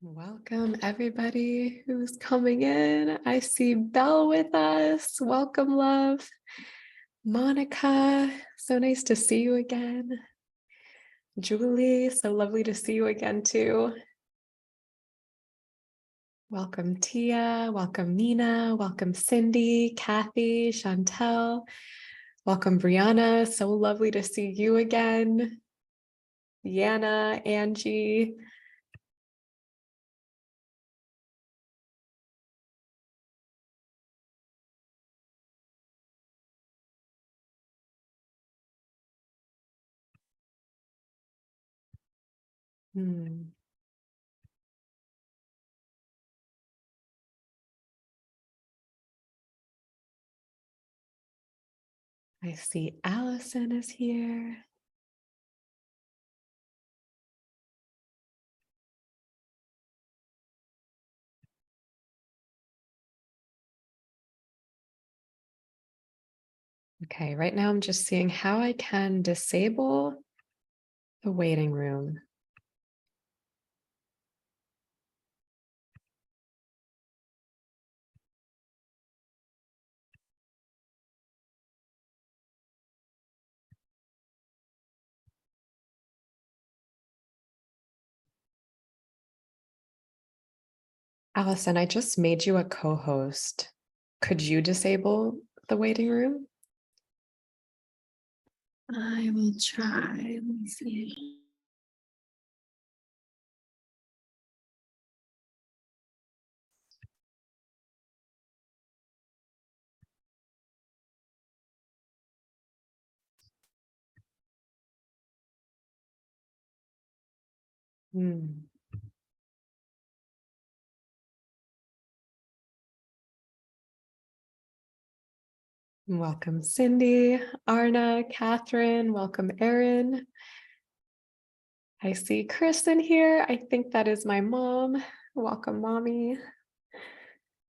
Welcome everybody who's coming in. I see Belle with us. Welcome, love. Monica, so nice to see you again. Julie, so lovely to see you again too. Welcome Tia, welcome Nina, welcome Cindy, Kathy, Chantel. Welcome Brianna, so lovely to see you again. Yana, Angie. I see Allison is here. Okay, right now I'm just seeing how I can disable the waiting room. Allison, I just made you a co-host. Could you disable the waiting room? I will try. Let me see. Welcome, Cindy, Arna, Catherine. Welcome, Erin. I see Kristen here. I think that is my mom. Welcome, mommy.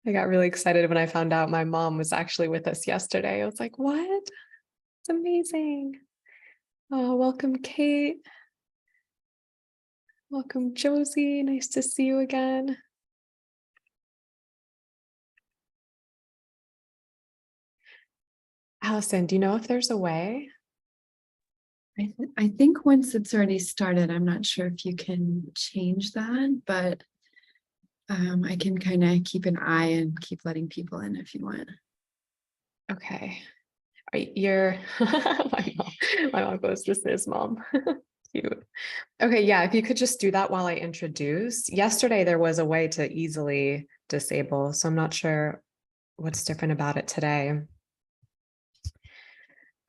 I got really excited when I found out my mom was actually with us yesterday. I was like, what? It's amazing. Oh, welcome, Kate. Welcome, Josie. Nice to see you again. Allison, do you know if there's a way? I think once it's already started, I'm not sure if you can change that, but I can kind of keep an eye and keep letting people in if you want. Okay. You're my mom goes, this is mom. Cute. Okay, yeah, if you could just do that while I introduce. Yesterday there was a way to easily disable, so I'm not sure what's different about it today.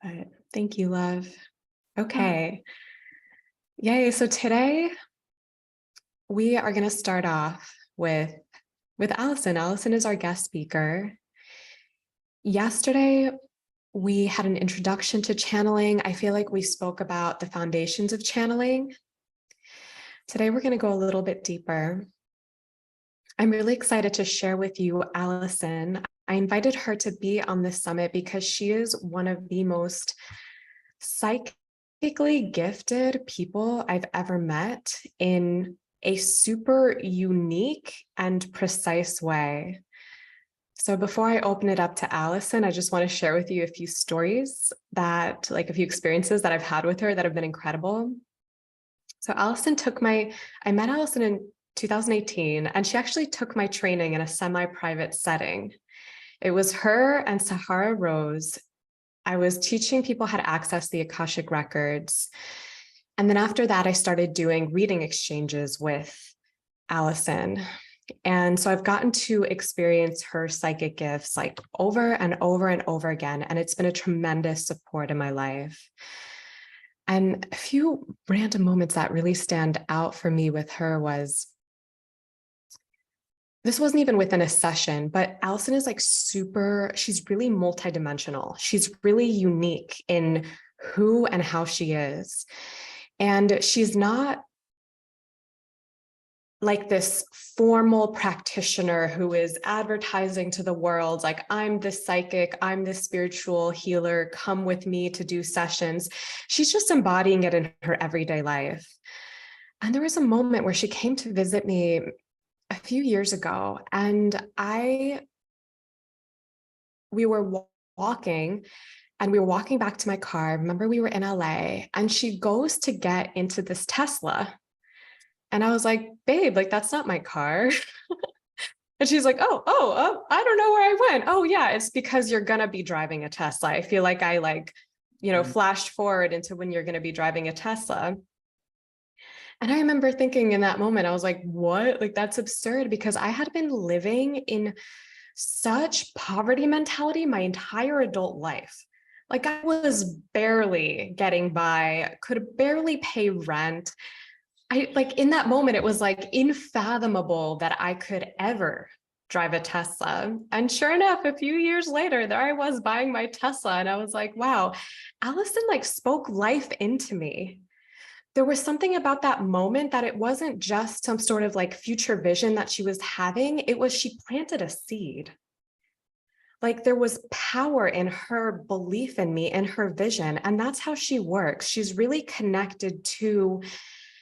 But thank you, love. Okay. Yay, so today we are going to start off with Allison. Allison is our guest speaker. Yesterday we had an introduction to channeling. I feel like we spoke about the foundations of channeling. Today, we're going to go a little bit deeper. I'm really excited to share with you Allison. I invited her to be on this summit because she is one of the most psychically gifted people I've ever met in a super unique and precise way. So before I open it up to Allison, I just want to share with you a few stories a few experiences that I've had with her that have been incredible. So I met Allison in 2018, and she actually took my training in a semi-private setting. It was her and Sahara Rose. I was teaching people how to access the Akashic records. And then after that, I started doing reading exchanges with Allison. And so I've gotten to experience her psychic gifts like over and over and over again. And it's been a tremendous support in my life. And a few random moments that really stand out for me with her was, this wasn't even within a session, but Allison is like she's really multidimensional. She's really unique in who and how she is. And she's not like this formal practitioner who is advertising to the world, like, I'm the psychic, I'm the spiritual healer, come with me to do sessions. She's just embodying it in her everyday life. And there was a moment where she came to visit me a few years ago, and we were walking and we were walking back to my car. Remember, we were in LA, and she goes to get into this Tesla. And I was like, babe, like, that's not my car. And she's like, oh, I don't know where I went. Oh, yeah, it's because you're going to be driving a Tesla. I feel like I flashed forward into when you're going to be driving a Tesla. And I remember thinking in that moment, I was like, what? Like, that's absurd, because I had been living in such poverty mentality my entire adult life. Like, I was barely getting by, could barely pay rent. In that moment, it was like unfathomable that I could ever drive a Tesla. And sure enough, a few years later, there I was buying my Tesla. And I was like, wow, Allison like spoke life into me. There was something about that moment that it wasn't just some sort of like future vision that she was having. It was, she planted a seed. Like, there was power in her belief in me and her vision. And that's how she works. She's really connected to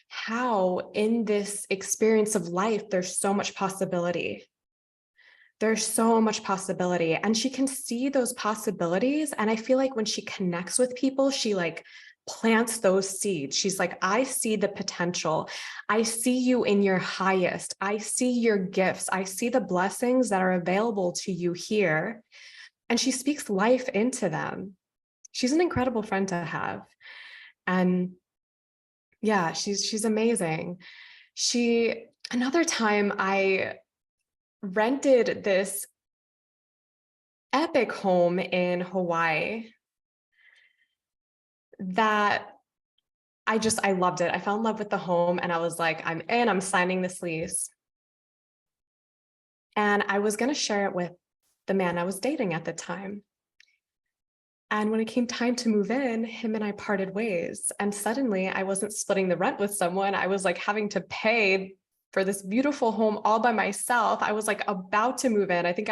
how in this experience of life, there's so much possibility. There's so much possibility, and she can see those possibilities. And I feel like when she connects with people, she like plants those seeds. She's like, I see the potential. I see you in your highest. I see your gifts. I see the blessings that are available to you here. And she speaks life into them. She's an incredible friend to have. And yeah, she's amazing. Another time I rented this epic home in Hawaii that I loved it. I fell in love with the home, and I was like, I'm signing this lease. And I was going to share it with the man I was dating at the time. And when it came time to move in, him and I parted ways. And suddenly I wasn't splitting the rent with someone. I was like having to pay for this beautiful home all by myself. I was like about to move in. I think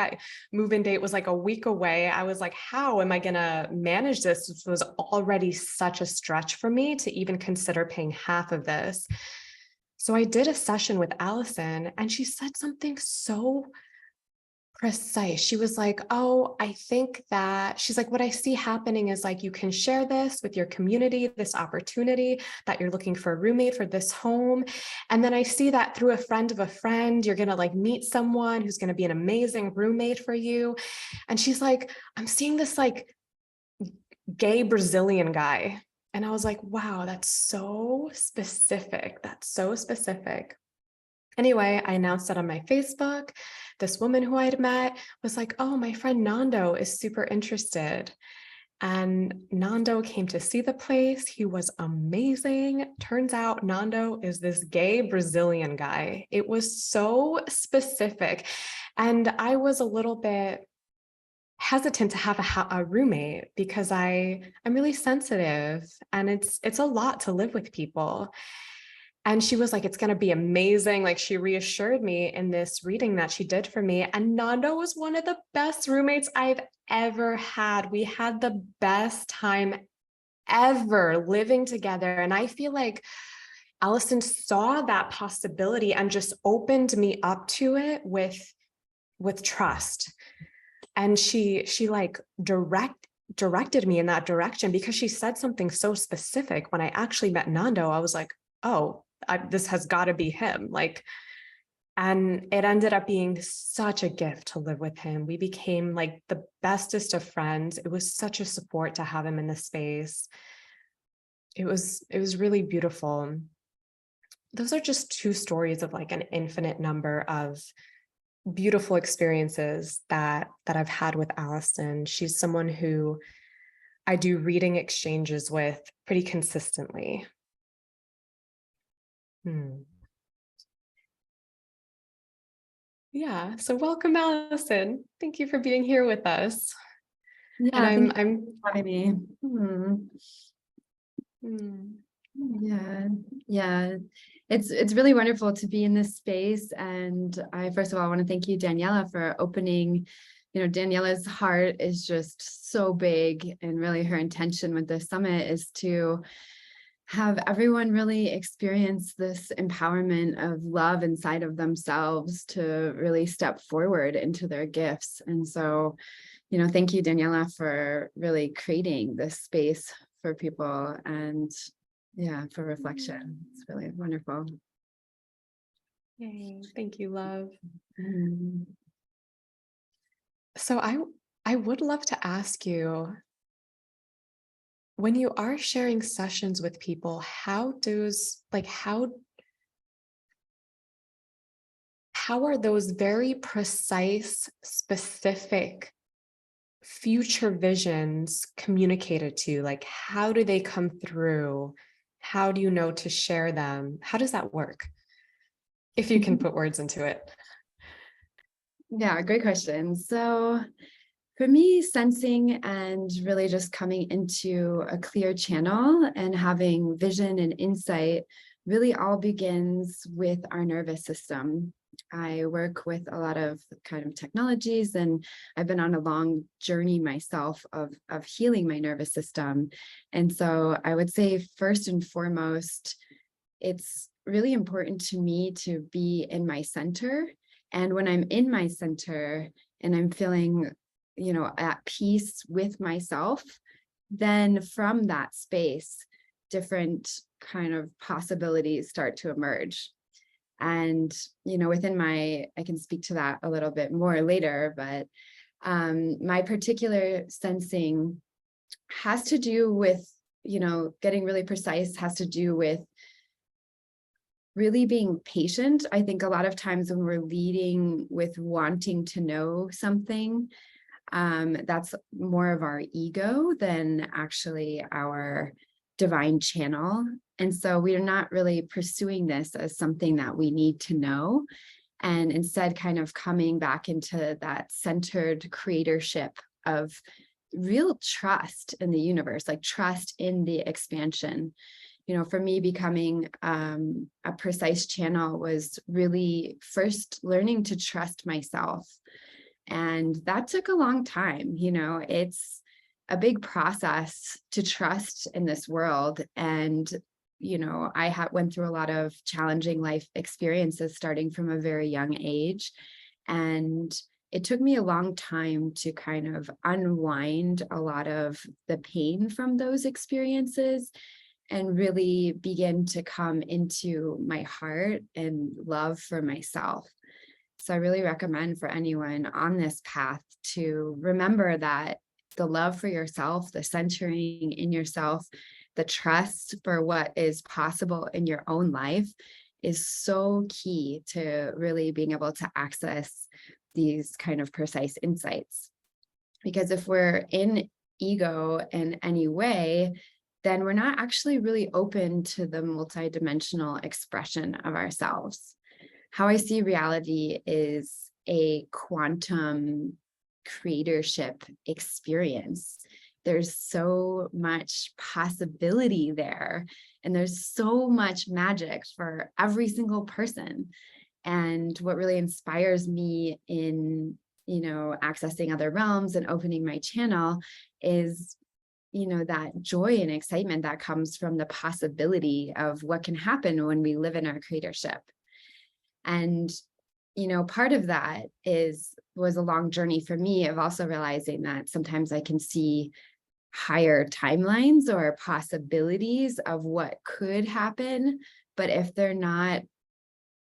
move-in date was like a week away. I was like, how am I going to manage this? This was already such a stretch for me to even consider paying half of this. So I did a session with Allison, and she said something so precise. She was like, oh, I think that, she's like, what I see happening is like, you can share this with your community, this opportunity that you're looking for a roommate for this home. And then I see that through a friend of a friend, you're going to like meet someone who's going to be an amazing roommate for you. And she's like, I'm seeing this like gay Brazilian guy. And I was like, wow, that's so specific. That's so specific. Anyway, I announced it on my Facebook. This woman who I had met was like, oh, my friend Nando is super interested. And Nando came to see the place. He was amazing. Turns out Nando is this gay Brazilian guy. It was so specific. And I was a little bit hesitant to have a roommate because I'm really sensitive, and it's a lot to live with people. And she was like, it's going to be amazing. Like, she reassured me in this reading that she did for me. And Nando was one of the best roommates I've ever had. We had the best time ever living together. And I feel like Allison saw that possibility and just opened me up to it with trust. And she like directed me in that direction, because she said something so specific. When I actually met Nando, I was like, oh, this has got to be him. Like, and it ended up being such a gift to live with him. We became like the bestest of friends. It was such a support to have him in the space. It was really beautiful. Those are just two stories of like an infinite number of beautiful experiences that I've had with Allison. She's someone who I do reading exchanges with pretty consistently. Yeah, so welcome, Allison. Thank you for being here with us. And Yeah, thank you for having me. Yeah, yeah. It's really wonderful to be in this space. And I first of all want to thank you, Daniela, for opening. Daniela's heart is just so big, and really her intention with this summit is to have everyone really experience this empowerment of love inside of themselves to really step forward into their gifts. And so, thank you, Daniela, for really creating this space for people and for reflection. It's really wonderful. Yay, thank you, love. Mm. So I would love to ask you, when you are sharing sessions with people, how are those very precise, specific future visions communicated to? Like, how do they come through? How do you know to share them? How does that work? If you can put words into it. Yeah, great question. So for me, sensing and really just coming into a clear channel and having vision and insight really all begins with our nervous system. I work with a lot of kind of technologies, and I've been on a long journey myself of healing my nervous system. And so I would say first and foremost, it's really important to me to be in my center. And when I'm in my center and I'm feeling, at peace with myself, then from that space, different kind of possibilities start to emerge. And, I can speak to that a little bit more later, but my particular sensing has to do with, getting really precise, has to do with really being patient. I think a lot of times when we're leading with wanting to know something, that's more of our ego than actually our divine channel. And so we are not really pursuing this as something that we need to know, and instead kind of coming back into that centered creatorship of real trust in the universe, like trust in the expansion. For me, becoming a precise channel was really first learning to trust myself. And that took a long time. It's a big process to trust in this world. And, I went through a lot of challenging life experiences starting from a very young age. And it took me a long time to kind of unwind a lot of the pain from those experiences and really begin to come into my heart and love for myself. So I really recommend for anyone on this path to remember that the love for yourself, the centering in yourself, the trust for what is possible in your own life is so key to really being able to access these kind of precise insights. Because if we're in ego in any way, then we're not actually really open to the multidimensional expression of ourselves. How I see reality is a quantum creatorship experience. There's so much possibility there, and there's so much magic for every single person. And what really inspires me in, accessing other realms and opening my channel is, that joy and excitement that comes from the possibility of what can happen when we live in our creatorship. And, part of that was a long journey for me of also realizing that sometimes I can see higher timelines or possibilities of what could happen. But if they're not,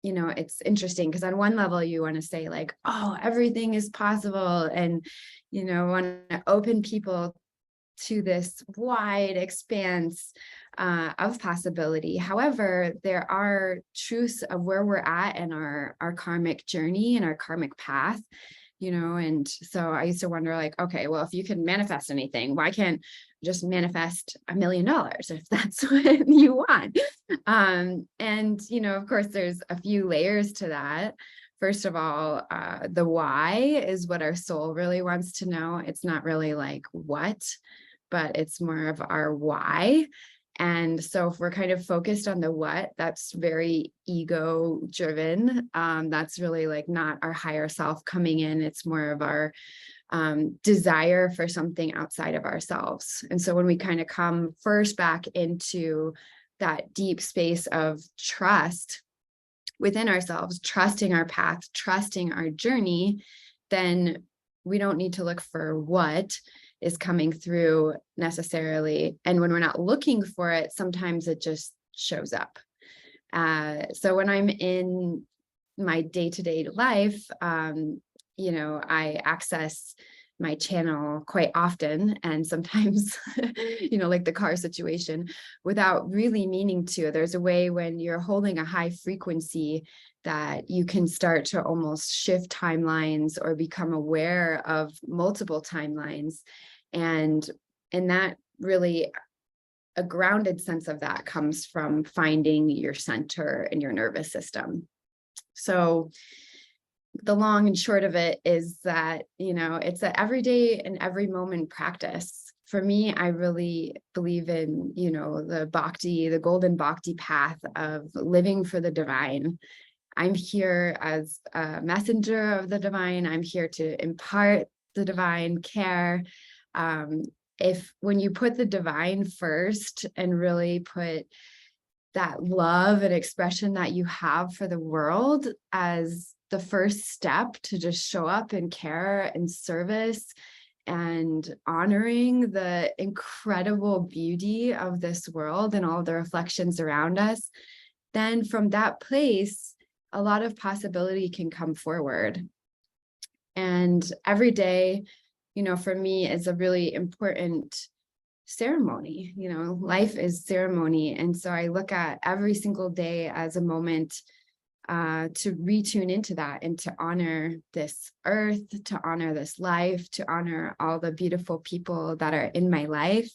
it's interesting because on one level you want to say like, oh, everything is possible, and, want to open people to this wide expanse of possibility. However, there are truths of where we're at in our karmic journey and our karmic path And so I used to wonder, like, okay, well, if you can manifest anything, why can't just manifest $1 million if that's what you want? And of course, there's a few layers to that. First of all, the why is what our soul really wants to know. It's not really like what, but it's more of our why. And so if we're kind of focused on the what, that's very ego driven. That's really like not our higher self coming in. It's more of our desire for something outside of ourselves. And so when we kind of come first back into that deep space of trust within ourselves, trusting our path, trusting our journey, then we don't need to look for what is coming through necessarily. And when we're not looking for it, sometimes it just shows up. So when I'm in my day-to-day life, I access my channel quite often, and sometimes, like the car situation, without really meaning to. There's a way when you're holding a high frequency that you can start to almost shift timelines or become aware of multiple timelines. And that really, a grounded sense of that comes from finding your center in your nervous system. So the long and short of it is that, it's an everyday and every moment practice. For me, I really believe in, the golden bhakti path of living for the divine. I'm here as a messenger of the divine. I'm here to impart the divine care. When you put the divine first and really put that love and expression that you have for the world as the first step to just show up and care and service and honoring the incredible beauty of this world and all the reflections around us, then from that place, a lot of possibility can come forward. And every day, for me, is a really important ceremony. Life is ceremony. And so I look at every single day as a moment to retune into that and to honor this earth, to honor this life, to honor all the beautiful people that are in my life.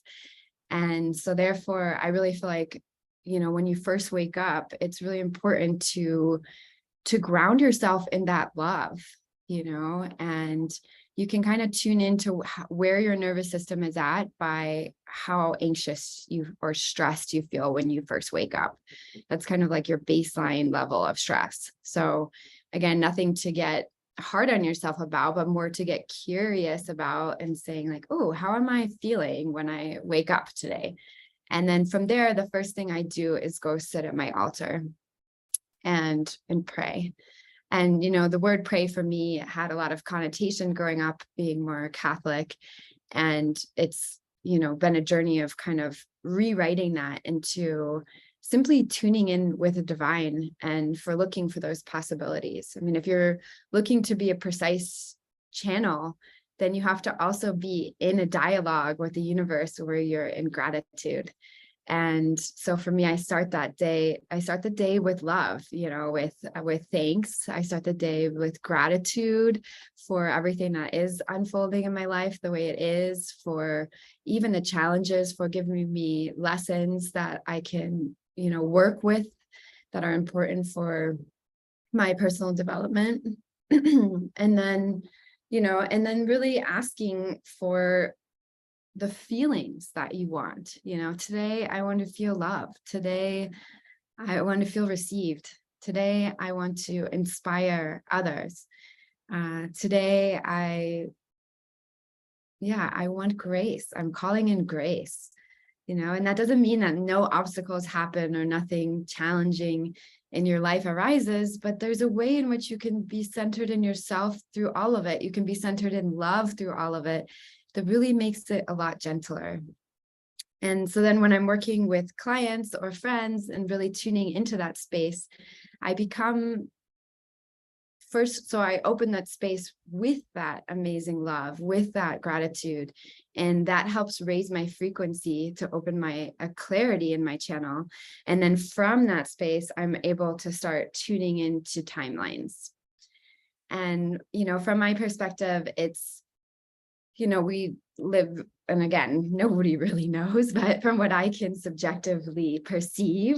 And so therefore, I really feel like, when you first wake up, it's really important to ground yourself in that love, and you can kind of tune into where your nervous system is at by how anxious or stressed you feel when you first wake up. That's kind of like your baseline level of stress. So again, nothing to get hard on yourself about, but more to get curious about and saying like, oh, how am I feeling when I wake up today? And then from there, the first thing I do is go sit at my altar and pray. And, the word pray for me had a lot of connotation growing up, being more Catholic. And it's, been a journey of kind of rewriting that into simply tuning in with the divine and for looking for those possibilities. I mean, if you're looking to be a precise channel, then you have to also be in a dialogue with the universe where you're in gratitude. And so for me, I start the day with love, with thanks. I start the day with gratitude for everything that is unfolding in my life the way it is, for even the challenges, for giving me lessons that I can, work with that are important for my personal development. And then, really asking for the feelings that you want. Today I want to feel love. Today I want to feel received. Today I want to inspire others. Today I want grace. I'm calling in grace, and that doesn't mean that no obstacles happen or nothing challenging in your life arises, but there's a way in which you can be centered in yourself through all of it. You can be centered in love through all of it. That really makes it a lot gentler. And so then when I'm working with clients or friends and really tuning into that space, I become first, so I open that space with that amazing love, with that gratitude, and that helps raise my frequency to open a clarity in my channel. And then from that space, I'm able to start tuning into timelines. And, from my perspective, it's, we live, and again, nobody really knows, but from what I can subjectively perceive,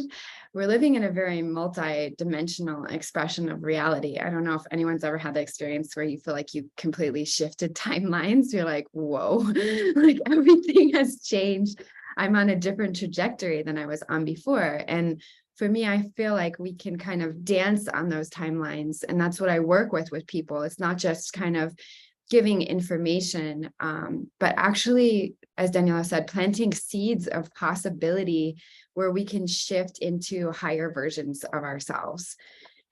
we're living in a very multi-dimensional expression of reality. I don't know if anyone's ever had the experience where you feel like you completely shifted timelines. You're like, whoa, like everything has changed. I'm on a different trajectory than I was on before. And for me, I feel like we can kind of dance on those timelines. And that's what I work with people. It's not just kind of giving information, but actually, as Daniela said, planting seeds of possibility where we can shift into higher versions of ourselves.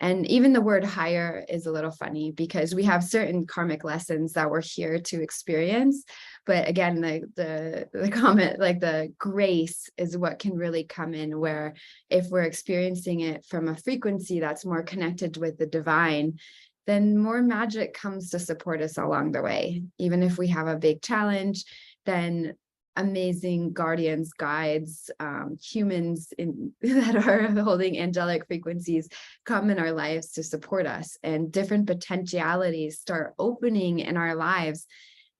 And even the word higher is a little funny because we have certain karmic lessons that we're here to experience. But again, the comment, like the grace is what can really come in, where if we're experiencing it from a frequency that's more connected with the divine, then more magic comes to support us along the way. Even if we have a big challenge, then amazing guardians, guides, humans that are holding angelic frequencies come in our lives to support us, and different potentialities start opening in our lives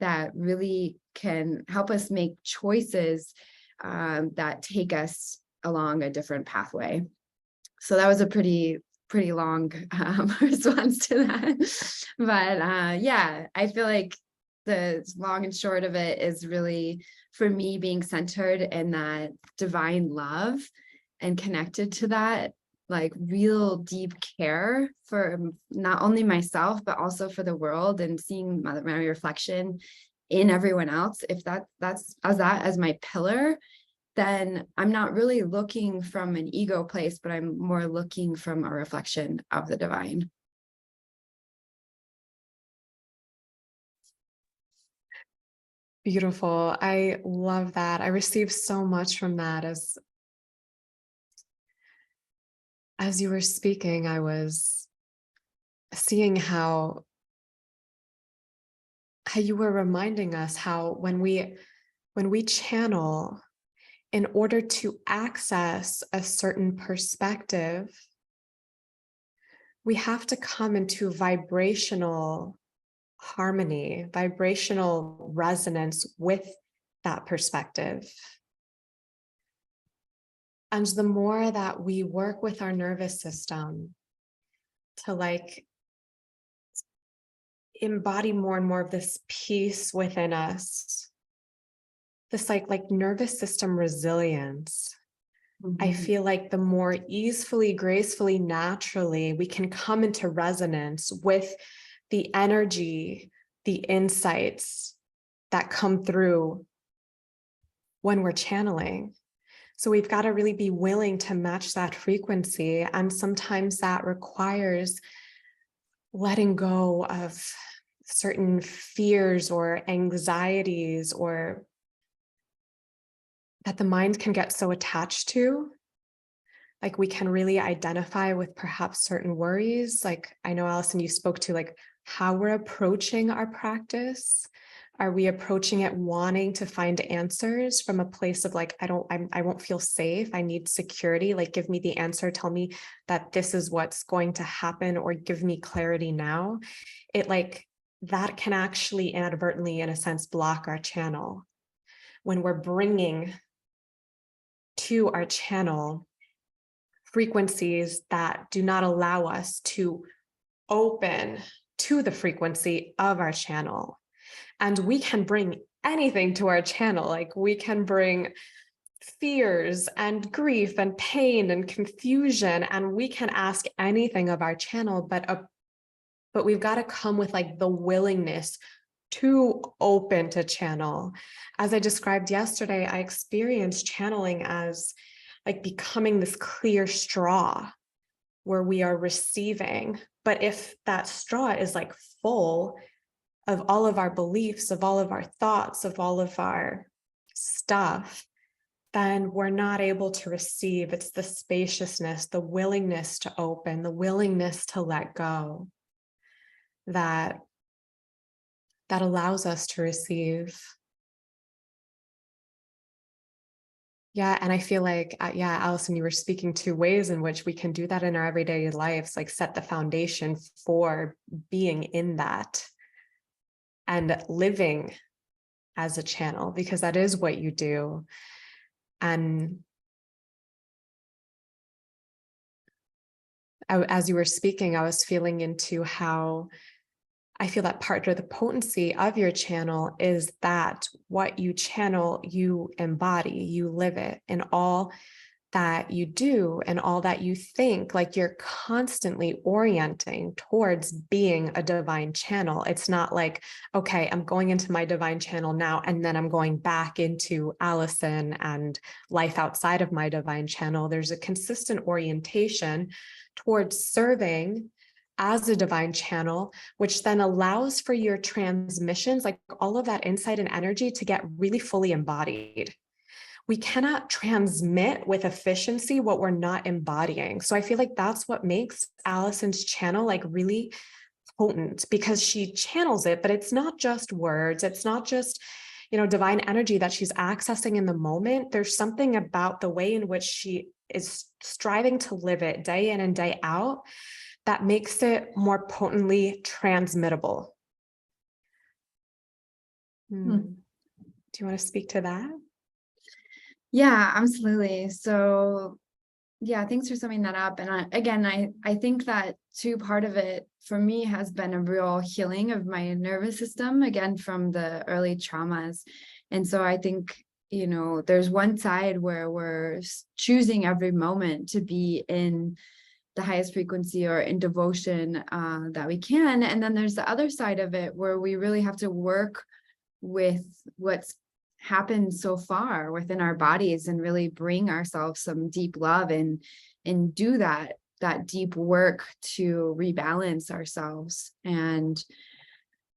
that really can help us make choices that take us along a different pathway. So that was a pretty long response to that. But yeah, I feel like the long and short of it is really, for me, being centered in that divine love and connected to that, like real deep care for not only myself, but also for the world, and seeing my reflection in everyone else. If that's as my pillar, then I'm not really looking from an ego place, but I'm more looking from a reflection of the divine. Beautiful. I love that. I received so much from that. As you were speaking, I was seeing how you were reminding us how when we channel, in order to access a certain perspective, we have to come into vibrational harmony, vibrational resonance with that perspective. And the more that we work with our nervous system to like embody more and more of this peace within us, this like nervous system resilience, I feel like the more easily, gracefully, naturally we can come into resonance with the energy, the insights that come through when we're channeling. So we've got to really be willing to match that frequency. And sometimes that requires letting go of certain fears or anxieties, or that the mind can get so attached to. Like we can really identify with perhaps certain worries. Like I know, Allison, you spoke to like how we're approaching our practice. Are we approaching it wanting to find answers from a place of like, I won't feel safe. I need security. Like, give me the answer. Tell me that this is what's going to happen, or give me clarity now. It like that can actually inadvertently, in a sense, block our channel when we're bringing to our channel frequencies that do not allow us to open to the frequency of our channel. And we can bring anything to our channel. Like we can bring fears and grief and pain and confusion, and we can ask anything of our channel, but we've got to come with like the willingness to open to channel. As I described yesterday, I experienced channeling as like becoming this clear straw where we are receiving. But if that straw is like full of all of our beliefs, of all of our thoughts, of all of our stuff, then we're not able to receive. It's the spaciousness, the willingness to open, the willingness to let go that allows us to receive. Yeah. And I feel like, yeah, Allison, you were speaking to ways in which we can do that in our everyday lives, like set the foundation for being in that and living as a channel, because that is what you do. And as you were speaking, I was feeling into how I feel that part of the potency of your channel is that what you channel, you embody, you live it in all that you do and all that you think. Like you're constantly orienting towards being a divine channel. It's not like, okay, I'm going into my divine channel now, and then I'm going back into Allison and life outside of my divine channel. There's a consistent orientation towards serving as a divine channel, which then allows for your transmissions, like all of that insight and energy, to get really fully embodied. We cannot transmit with efficiency what we're not embodying. So I feel like that's what makes Allison's channel like really potent, because she channels it, but it's not just words. It's not just, divine energy that she's accessing in the moment. There's something about the way in which she is striving to live it day in and day out that makes it more potently transmittable. Do you want to speak to that? Yeah, absolutely. So yeah, thanks for summing that up. And I think that too, part of it for me has been a real healing of my nervous system, again, from the early traumas. And so I think, there's one side where we're choosing every moment to be in the highest frequency or in devotion that we can. And then there's the other side of it where we really have to work with what's happened so far within our bodies and really bring ourselves some deep love and do that deep work to rebalance ourselves. And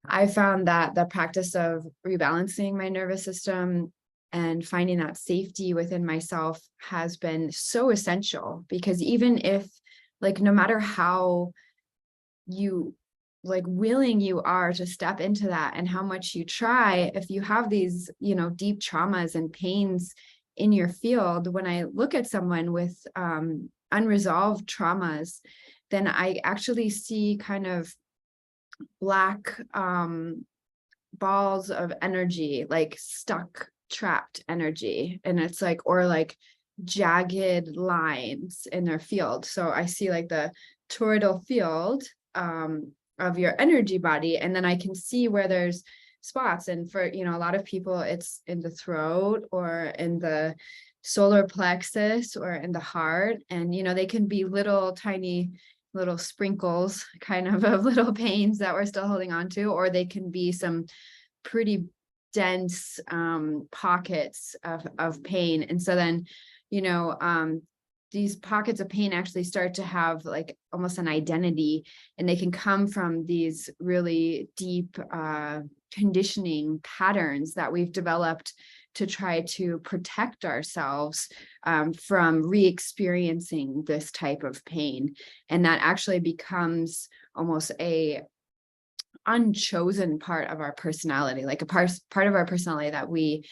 I found that the practice of rebalancing my nervous system and finding that safety within myself has been so essential, because even if, like, no matter how you willing you are to step into that and how much you try, if you have these, deep traumas and pains in your field, when I look at someone with unresolved traumas, then I actually see kind of black balls of energy, like stuck, trapped energy. And it's like, or like jagged lines in their field. So I see like the toroidal field of your energy body, and then I can see where there's spots. And for a lot of people, it's in the throat or in the solar plexus or in the heart, and they can be little tiny little sprinkles kind of little pains that we're still holding on to, or they can be some pretty dense pockets of pain. And so then these pockets of pain actually start to have like almost an identity, and they can come from these really deep conditioning patterns that we've developed to try to protect ourselves from re-experiencing this type of pain. And that actually becomes almost a unchosen part of our personality, like a part of our personality that we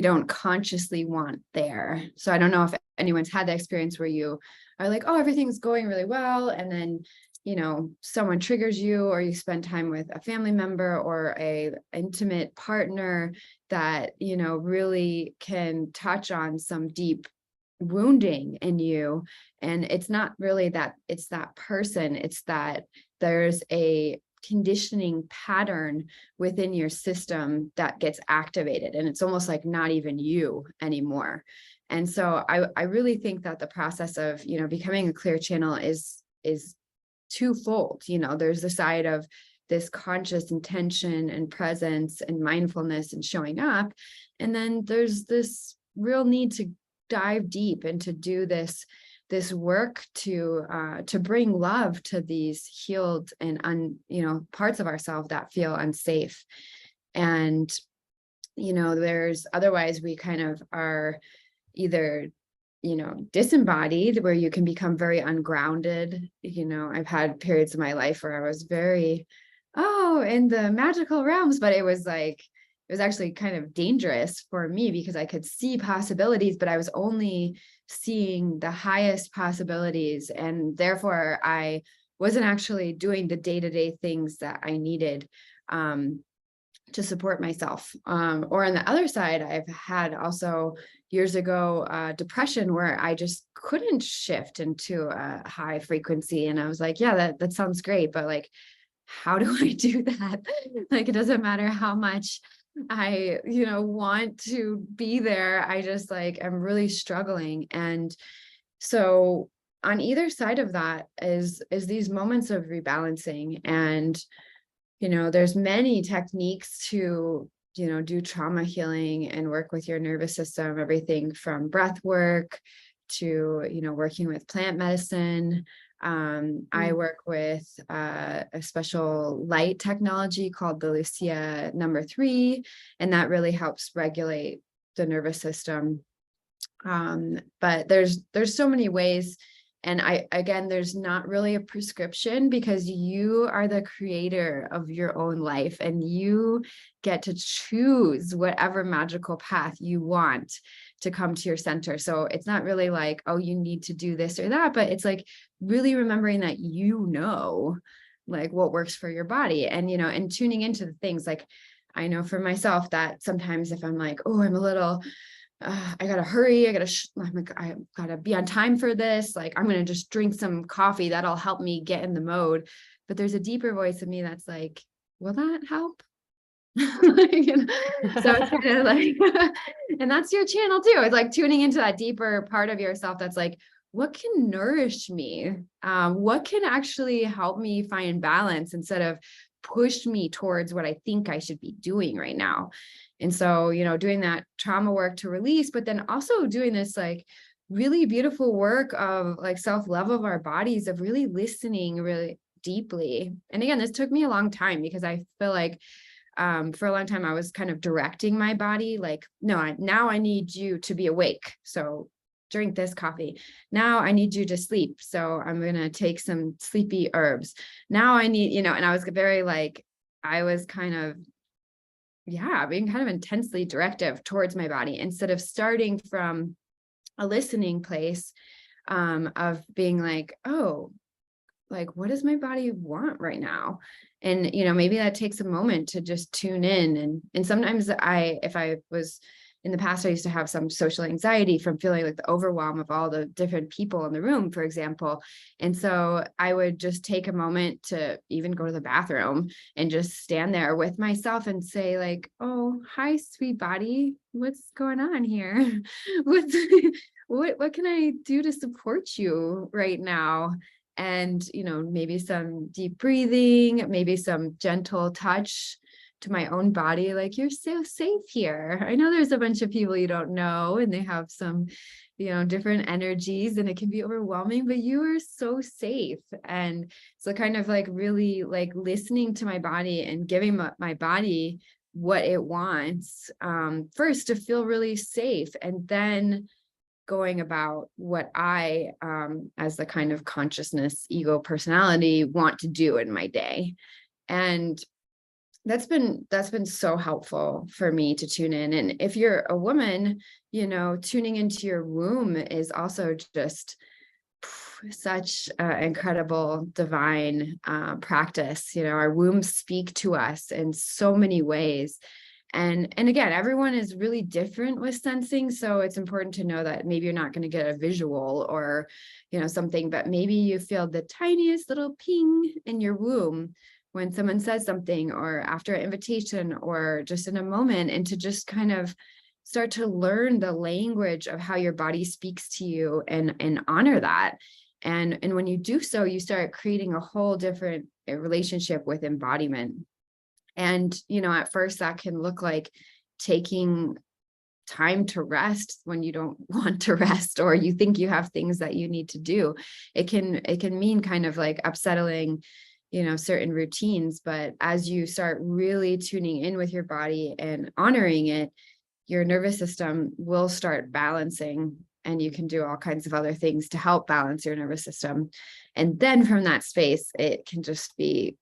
don't consciously want there. So I don't know if anyone's had the experience where you are like, oh, everything's going really well, and then someone triggers you, or you spend time with a family member or a intimate partner that really can touch on some deep wounding in you. And it's not really that it's that person, it's that there's a conditioning pattern within your system that gets activated, and it's almost like not even you anymore. And so I really think that the process of becoming a clear channel is twofold. There's the side of this conscious intention and presence and mindfulness and showing up, and then there's this real need to dive deep and to do this work to bring love to these healed and parts of ourselves that feel unsafe. And there's otherwise we kind of are either disembodied, where you can become very ungrounded. I've had periods of my life where I was very in the magical realms, but it was like it was actually kind of dangerous for me because I could see possibilities, but I was only seeing the highest possibilities. And therefore I wasn't actually doing the day-to-day things that I needed to support myself. Or on the other side, I've had also years ago, depression where I just couldn't shift into a high frequency. And I was like, yeah, that sounds great. But like, how do I do that? Like, it doesn't matter how much I, want to be there. I just like, I'm really struggling. And so on either side of that is these moments of rebalancing. And there's many techniques to, do trauma healing and work with your nervous system, everything from breath work to, working with plant medicine. I work with a special light technology called the Lucia #3, and that really helps regulate the nervous system. But there's so many ways. And again, there's not really a prescription because you are the creator of your own life and you get to choose whatever magical path you want to come to your center. So it's not really like, oh, you need to do this or that, but it's like really remembering that, like what works for your body and, and tuning into the things. Like I know for myself that sometimes if I'm like, oh, I'm a little I gotta hurry. I gotta be on time for this. Like, I'm going to just drink some coffee. That'll help me get in the mode. But there's a deeper voice in me that's like, will that help? So it's kind of like, and that's your channel too. It's like tuning into that deeper part of yourself. That's like, what can nourish me? What can actually help me find balance instead of push me towards what I think I should be doing right now? And so, doing that trauma work to release, but then also doing this like really beautiful work of like self-love of our bodies, of really listening really deeply. And again, this took me a long time because I feel like for a long time I was kind of directing my body like, no, now I need you to be awake. So drink this coffee. Now I need you to sleep. So I'm going to take some sleepy herbs. Now I need, and I was very like, I was kind of, being kind of intensely directive towards my body instead of starting from a listening place of being like, oh, like, what does my body want right now? And, maybe that takes a moment to just tune in. And sometimes if I was in the past, I used to have some social anxiety from feeling like the overwhelm of all the different people in the room, for example. And so I would just take a moment to even go to the bathroom and just stand there with myself and say like, oh, hi, sweet body. What's going on here? What can I do to support you right now? And, maybe some deep breathing, maybe some gentle touch to my own body. Like, you're so safe here. I know there's a bunch of people you don't know and they have some, different energies and it can be overwhelming, but you are so safe. And so kind of like really like listening to my body and giving my body what it wants, first to feel really safe, and then going about what I, as the kind of consciousness, ego personality want to do in my day. And that's been so helpful for me to tune in. And if you're a woman, tuning into your womb is also just such incredible divine practice. Our wombs speak to us in so many ways. And again, everyone is really different with sensing. So it's important to know that maybe you're not going to get a visual or, something, but maybe you feel the tiniest little ping in your womb when someone says something, or after an invitation, or just in a moment, and to just kind of start to learn the language of how your body speaks to you and honor that. And when you do so, you start creating a whole different relationship with embodiment. And, at first that can look like taking time to rest when you don't want to rest, or you think you have things that you need to do. It can mean kind of like upsettling, certain routines. But as you start really tuning in with your body and honoring it, your nervous system will start balancing, and you can do all kinds of other things to help balance your nervous system. And then from that space, it can just be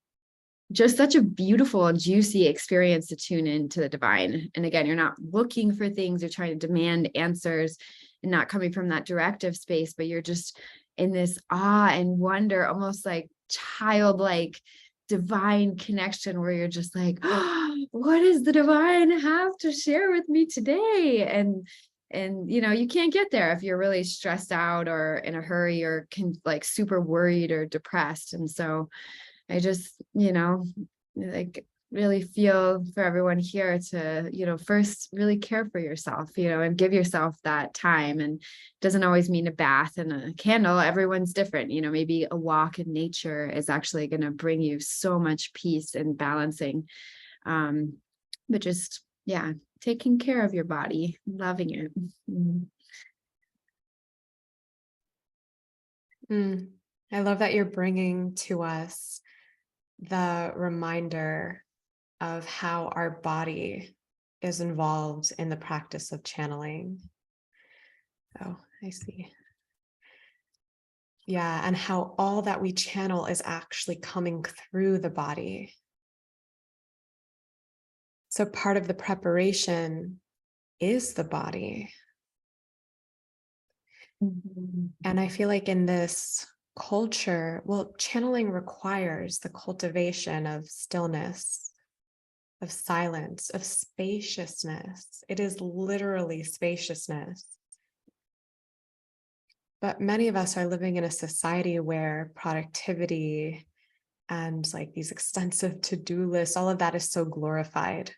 just such a beautiful, juicy experience to tune into the divine. And again, you're not looking for things, you're trying to demand answers and not coming from that directive space, but you're just in this awe and wonder, almost like childlike divine connection where you're just like, oh, what does the divine have to share with me today? And you can't get there if you're really stressed out or in a hurry or like super worried or depressed. And so I just, like really feel for everyone here to, first really care for yourself, and give yourself that time. And it doesn't always mean a bath and a candle. Everyone's different. Maybe a walk in nature is actually going to bring you so much peace and balancing. But just, yeah, taking care of your body, loving it. I love that you're bringing to us the reminder of how our body is involved in the practice of channeling. Oh, I see. Yeah, and how all that we channel is actually coming through the body. So part of the preparation is the body. And I feel like in this culture, channeling requires the cultivation of stillness, of silence, of spaciousness. It is literally spaciousness. But many of us are living in a society where productivity and like these extensive to-do lists, all of that is so glorified.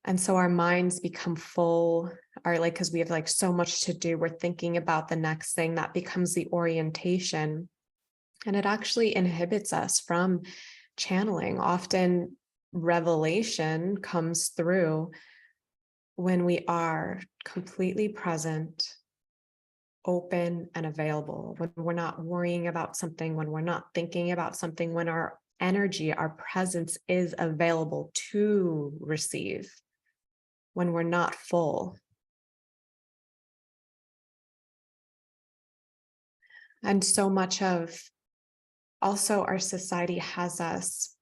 And so our minds become full, because we have like so much to do, we're thinking about the next thing that becomes the orientation. And it actually inhibits us from channeling. Often revelation comes through when we are completely present, open, and available, when we're not worrying about something, when we're not thinking about something, when our energy, our presence is available to receive, when we're not full. And so much of also our society has us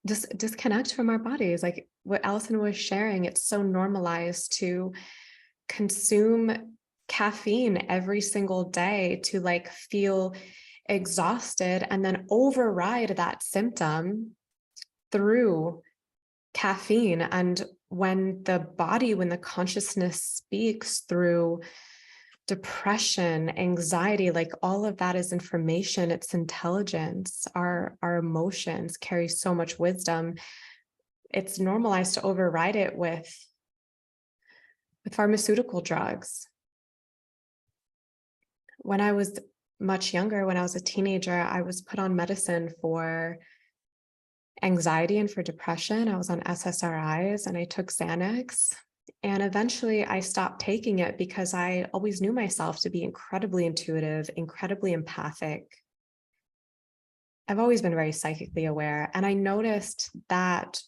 disconnect from our bodies. Like what Allison was sharing, it's so normalized to consume caffeine every single day to like feel exhausted and then override that symptom through caffeine. And when the consciousness speaks through depression, anxiety, like all of that is information, it's intelligence. Our emotions carry so much wisdom. It's normalized to override it with pharmaceutical drugs. When I was much younger, when I was a teenager, I was put on medicine for anxiety and for depression. I was on SSRIs and I took Xanax. And eventually I stopped taking it because I always knew myself to be incredibly intuitive, incredibly empathic. I've always been very psychically aware. And I noticed that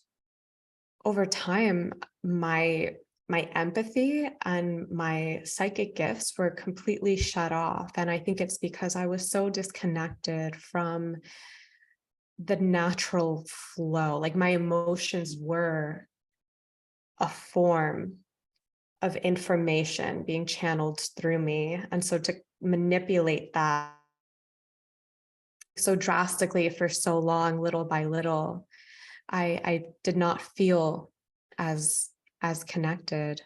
over time, my empathy and my psychic gifts were completely shut off. And I think it's because I was so disconnected from the natural flow. Like my emotions were a form of information being channeled through me. And so to manipulate that so drastically for so long, little by little, I did not feel as connected.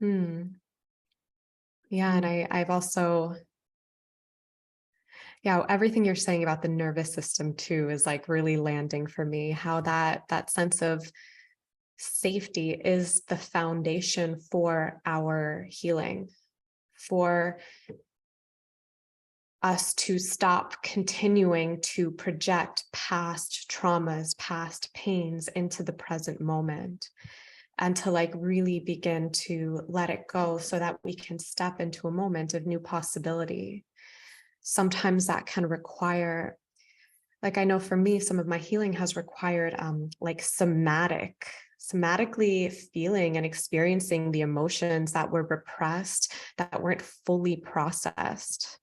Yeah, and I've also, everything you're saying about the nervous system too is like really landing for me, how that sense of safety is the foundation for our healing, for us to stop continuing to project past traumas, past pains into the present moment, and to like really begin to let it go so that we can step into a moment of new possibility. Sometimes that can require, like I know for me, some of my healing has required like somatically feeling and experiencing the emotions that were repressed, that weren't fully processed.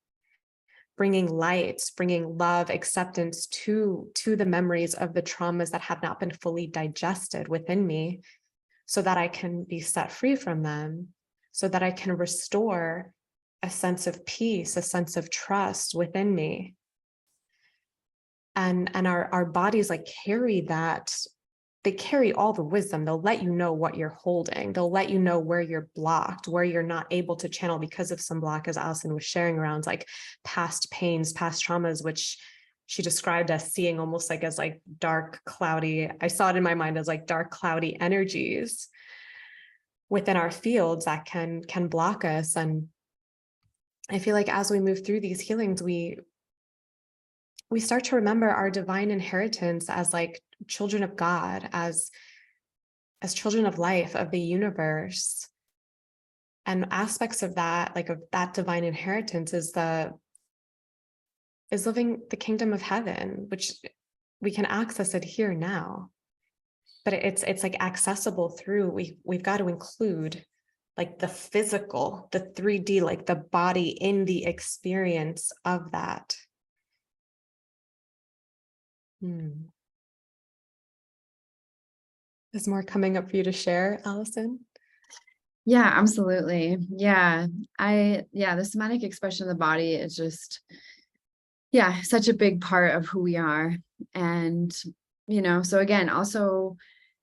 bringing light, bringing love, acceptance to the memories of the traumas that have not been fully digested within me, so that I can be set free from them, so that I can restore a sense of peace, a sense of trust within me. And our bodies like carry that. They carry all the wisdom. They'll let you know what you're holding. They'll let you know where you're blocked, where you're not able to channel because of some block, as Allison was sharing around like past pains, past traumas, which she described as seeing almost like as like dark, cloudy. I saw it in my mind as like dark, cloudy energies within our fields that can block us. And I feel like as we move through these healings, we start to remember our divine inheritance as like children of God, as children of life, of the universe. And aspects of that, like of that divine inheritance, is living the kingdom of heaven, which we can access it here now. But it's like accessible through, we've got to include like the physical, the 3D, like the body in the experience of that. Is more coming up for you to share, Allison? Yeah, absolutely. Yeah. The somatic expression of the body is just, such a big part of who we are. And, so again, also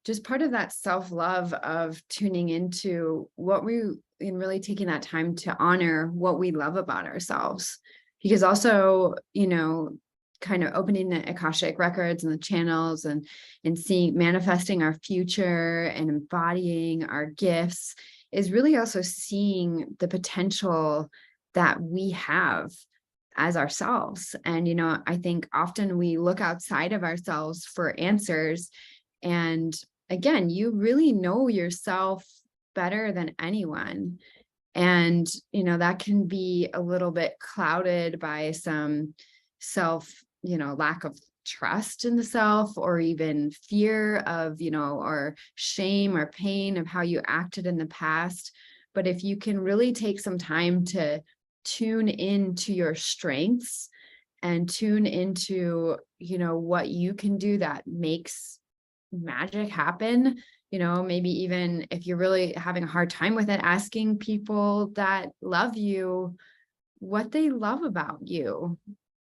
just part of that self-love of tuning into and really taking that time to honor what we love about ourselves. Because also, kind of opening the Akashic records and the channels and seeing, manifesting our future and embodying our gifts is really also seeing the potential that we have as ourselves. And, I think often we look outside of ourselves for answers. And again, you really know yourself better than anyone. And, that can be a little bit clouded by some lack of trust in the self, or even fear of, or shame or pain of how you acted in the past. But if you can really take some time to tune into your strengths and tune into, what you can do that makes magic happen, maybe even if you're really having a hard time with it, asking people that love you what they love about you,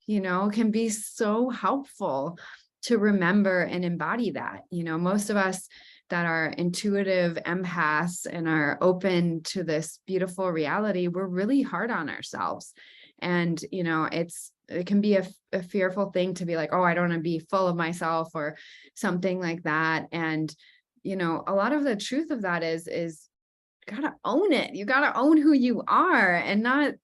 can be so helpful to remember and embody that. Most of us that are intuitive empaths and are open to this beautiful reality, we're really hard on ourselves. And, it can be a fearful thing to be like, oh, I don't want to be full of myself or something like that. And, a lot of the truth of that is you gotta own it. You gotta own who you are, and not,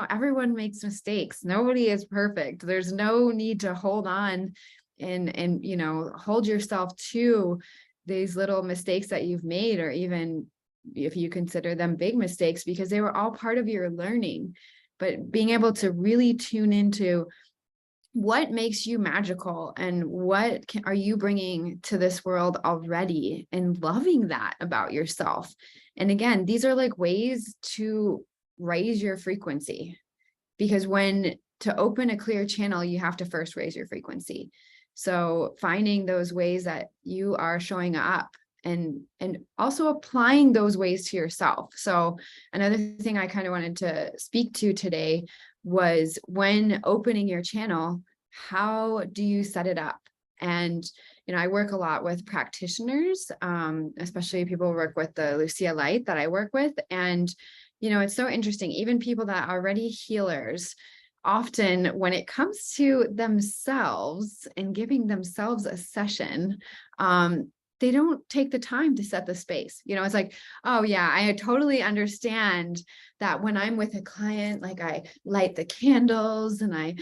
everyone makes mistakes. Nobody is perfect. There's no need to hold on and hold yourself to these little mistakes that you've made, or even if you consider them big mistakes, because they were all part of your learning. But being able to really tune into what makes you magical and what are you bringing to this world already, and loving that about yourself. And again, these are like ways to raise your frequency, because to open a clear channel, you have to first raise your frequency. So finding those ways that you are showing up and also applying those ways to yourself. So another thing I kind of wanted to speak to today was, when opening your channel, how do you set it up? And, I work a lot with practitioners, especially people who work with the Lucia Light that I work with. And, it's so interesting, even people that are already healers, often when it comes to themselves and giving themselves a session, they don't take the time to set the space. It's like, oh yeah, I totally understand that when I'm with a client, like I light the candles and I,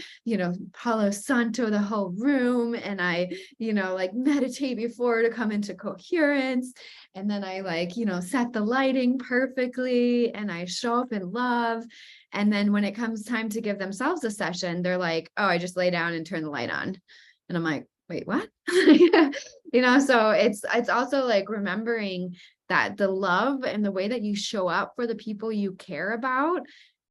Palo Santo the whole room, and I, like meditate before to come into coherence. And then I set the lighting perfectly and I show up in love. And then when it comes time to give themselves a session, they're like, oh, I just lay down and turn the light on. And I'm like, wait, what? So it's also like remembering that the love and the way that you show up for the people you care about,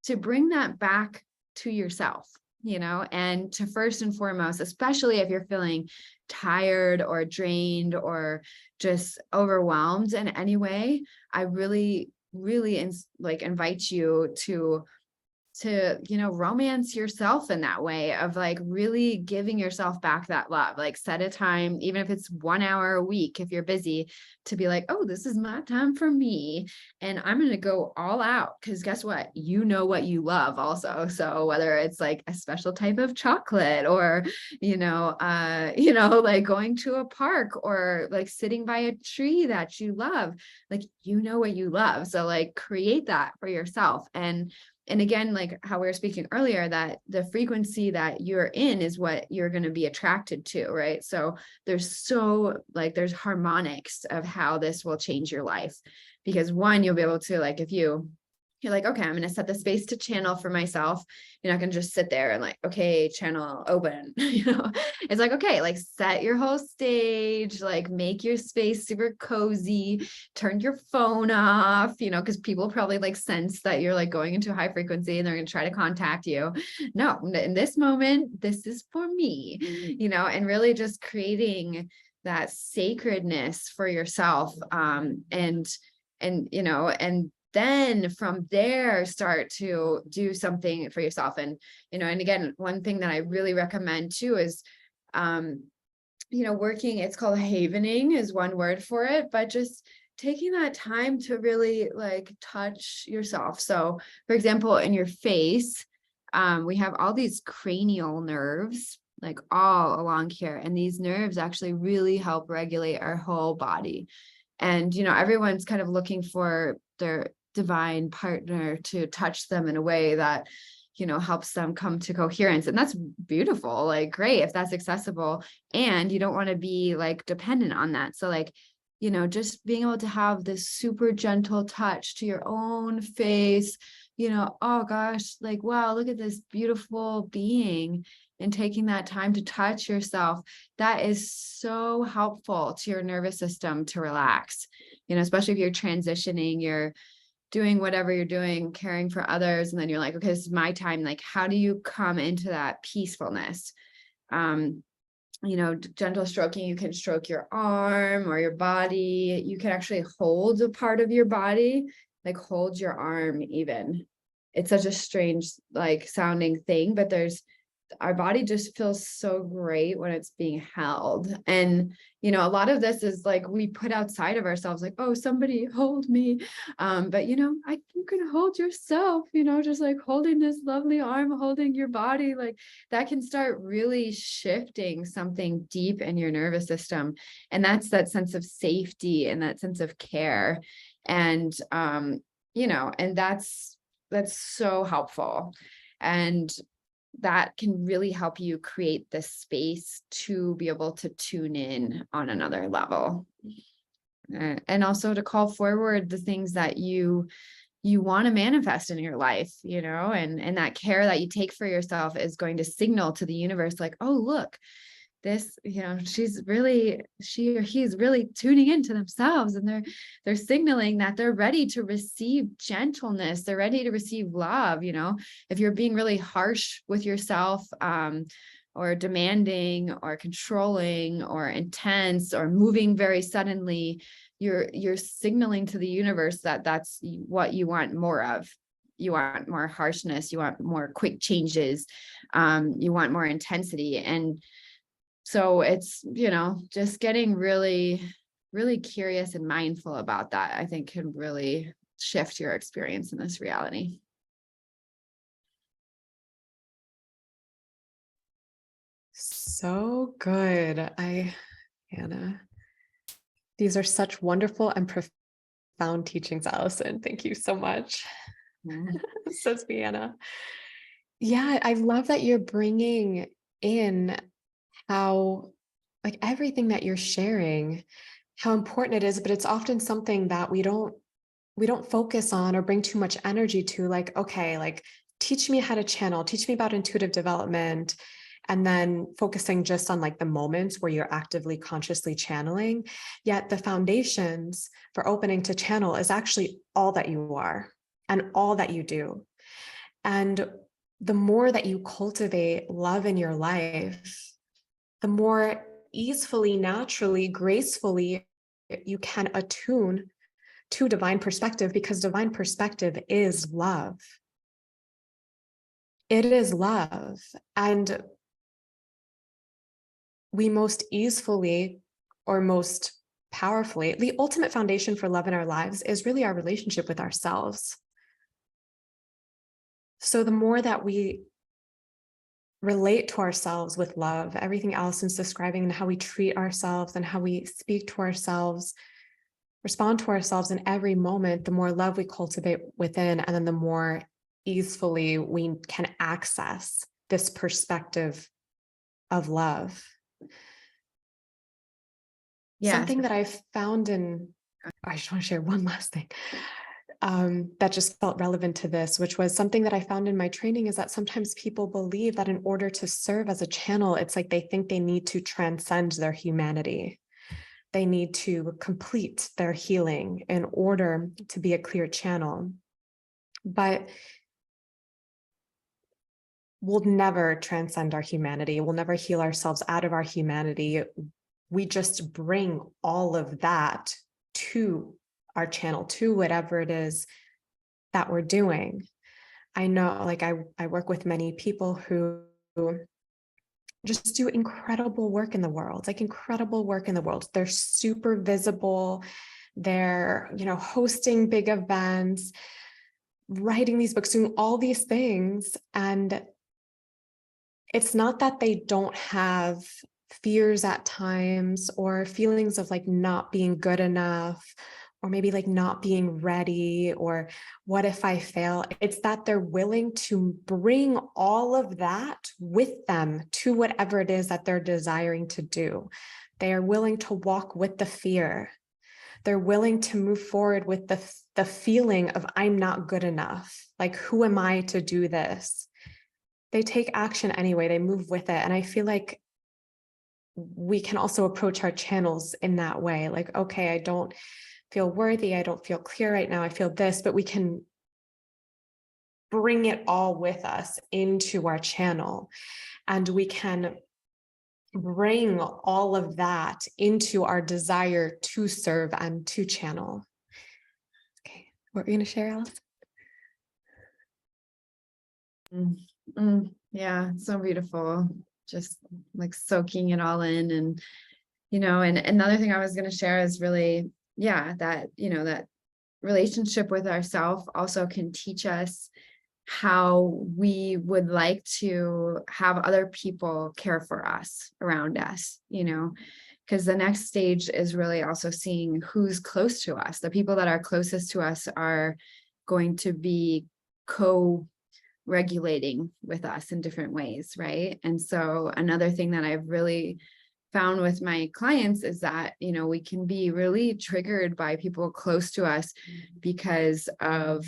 to bring that back to yourself, and to first and foremost, especially if you're feeling tired or drained or just overwhelmed in any way, I really, really invite you to romance yourself in that way of like really giving yourself back that love. Like set a time, even if it's 1 hour a week, if you're busy, to be like, oh, this is my time for me. And I'm going to go all out. Cause guess what? You know what you love also. So whether it's like a special type of chocolate or, like going to a park or like sitting by a tree that you love, like, what you love. So like create that for yourself. And again, like how we were speaking earlier, that the frequency that you're in is what you're going to be attracted to, right? So there's harmonics of how this will change your life. Because one, you'll be able to, like, if you're like, okay, I'm going to set the space to channel for myself. You're not going to just sit there and like, okay, channel open, it's like, okay, like set your whole stage, like make your space super cozy, turn your phone off, because people probably like sense that you're like going into a high frequency and they're going to try to contact you. No, in this moment, this is for me, and really just creating that sacredness for yourself. And then from there start to do something for yourself. And again, one thing that I really recommend too is working, it's called havening is one word for it, but just taking that time to really like touch yourself. So for example, in your face, we have all these cranial nerves like all along here, and these nerves actually really help regulate our whole body. And everyone's kind of looking for their divine partner to touch them in a way that helps them come to coherence. And that's beautiful, like great if that's accessible, and you don't want to be like dependent on that. So like just being able to have this super gentle touch to your own face, oh gosh, like wow, look at this beautiful being, and taking that time to touch yourself, that is so helpful to your nervous system to relax, especially if you're transitioning, you're doing whatever you're doing, caring for others. And then you're like, okay, this is my time. Like, how do you come into that peacefulness? Gentle stroking, you can stroke your arm or your body. You can actually hold a part of your body, like hold your arm even. It's such a strange, like sounding thing, but our body just feels so great when it's being held. And, a lot of this is like we put outside of ourselves, like, oh, somebody hold me. But, you can hold yourself, just like holding this lovely arm, holding your body, like that can start really shifting something deep in your nervous system. And that's that sense of safety and that sense of care. And, and that's so helpful. And that can really help you create the space to be able to tune in on another level. And also to call forward the things that you want to manifest in your life, and that care that you take for yourself is going to signal to the universe like, oh, look, this, she or he's really tuning into themselves, and they're signaling that they're ready to receive gentleness. They're ready to receive love. If you're being really harsh with yourself, or demanding or controlling or intense or moving very suddenly, you're signaling to the universe that that's what you want more of. You want more harshness, you want more quick changes, you want more intensity. And so it's, just getting really, really curious and mindful about that, I think can really shift your experience in this reality. So good. Hannah, these are such wonderful and profound teachings, Allison. Thank you so much. Says Vienna. Yeah, I love that you're bringing in how, like everything that you're sharing, how important it is, but it's often something that we don't focus on or bring too much energy to, like, okay, like teach me how to channel, teach me about intuitive development, and then focusing just on like the moments where you're actively consciously channeling. Yet the foundations for opening to channel is actually all that you are and all that you do. And the more that you cultivate love in your life, the more easily, naturally, gracefully you can attune to divine perspective, because divine perspective is love. It is love. And we most easily, or most powerfully, the ultimate foundation for love in our lives is really our relationship with ourselves. So the more that we relate to ourselves with love, everything Allison's describing, and how we treat ourselves and how we speak to ourselves, respond to ourselves in every moment, the more love we cultivate within, and then the more easily we can access this perspective of love. Yeah. Something that I've found I just want to share one last thing that just felt relevant to this, which was something that I found in my training, is that sometimes people believe that in order to serve as a channel, it's like they think they need to transcend their humanity. They need to complete their healing in order to be a clear channel. But we'll never transcend our humanity. We'll never heal ourselves out of our humanity. We just bring all of that to our channel, to whatever it is that we're doing. I know, like I work with many people who just do incredible work in the world, like incredible work in the world. They're super visible. They're, hosting big events, writing these books, doing all these things. And it's not that they don't have fears at times or feelings of like not being good enough, or maybe like not being ready, or what if I fail? It's that they're willing to bring all of that with them to whatever it is that they're desiring to do. They are willing to walk with the fear. They're willing to move forward with the feeling of I'm not good enough. Like, who am I to do this? They take action anyway. They move with it. And I feel like we can also approach our channels in that way. Like, okay, I don't feel worthy. I don't feel clear right now. I feel this, but we can bring it all with us into our channel, and we can bring all of that into our desire to serve and to channel. Okay, what are you going to share, Alice? Yeah, so beautiful. Just like soaking it all in. And, and another thing I was going to share is really, that, that relationship with ourselves also can teach us how we would like to have other people care for us, around us, because the next stage is really also seeing who's close to us. The people that are closest to us are going to be co-regulating with us in different ways, right? And so another thing that I've really found with my clients is that, we can be really triggered by people close to us because of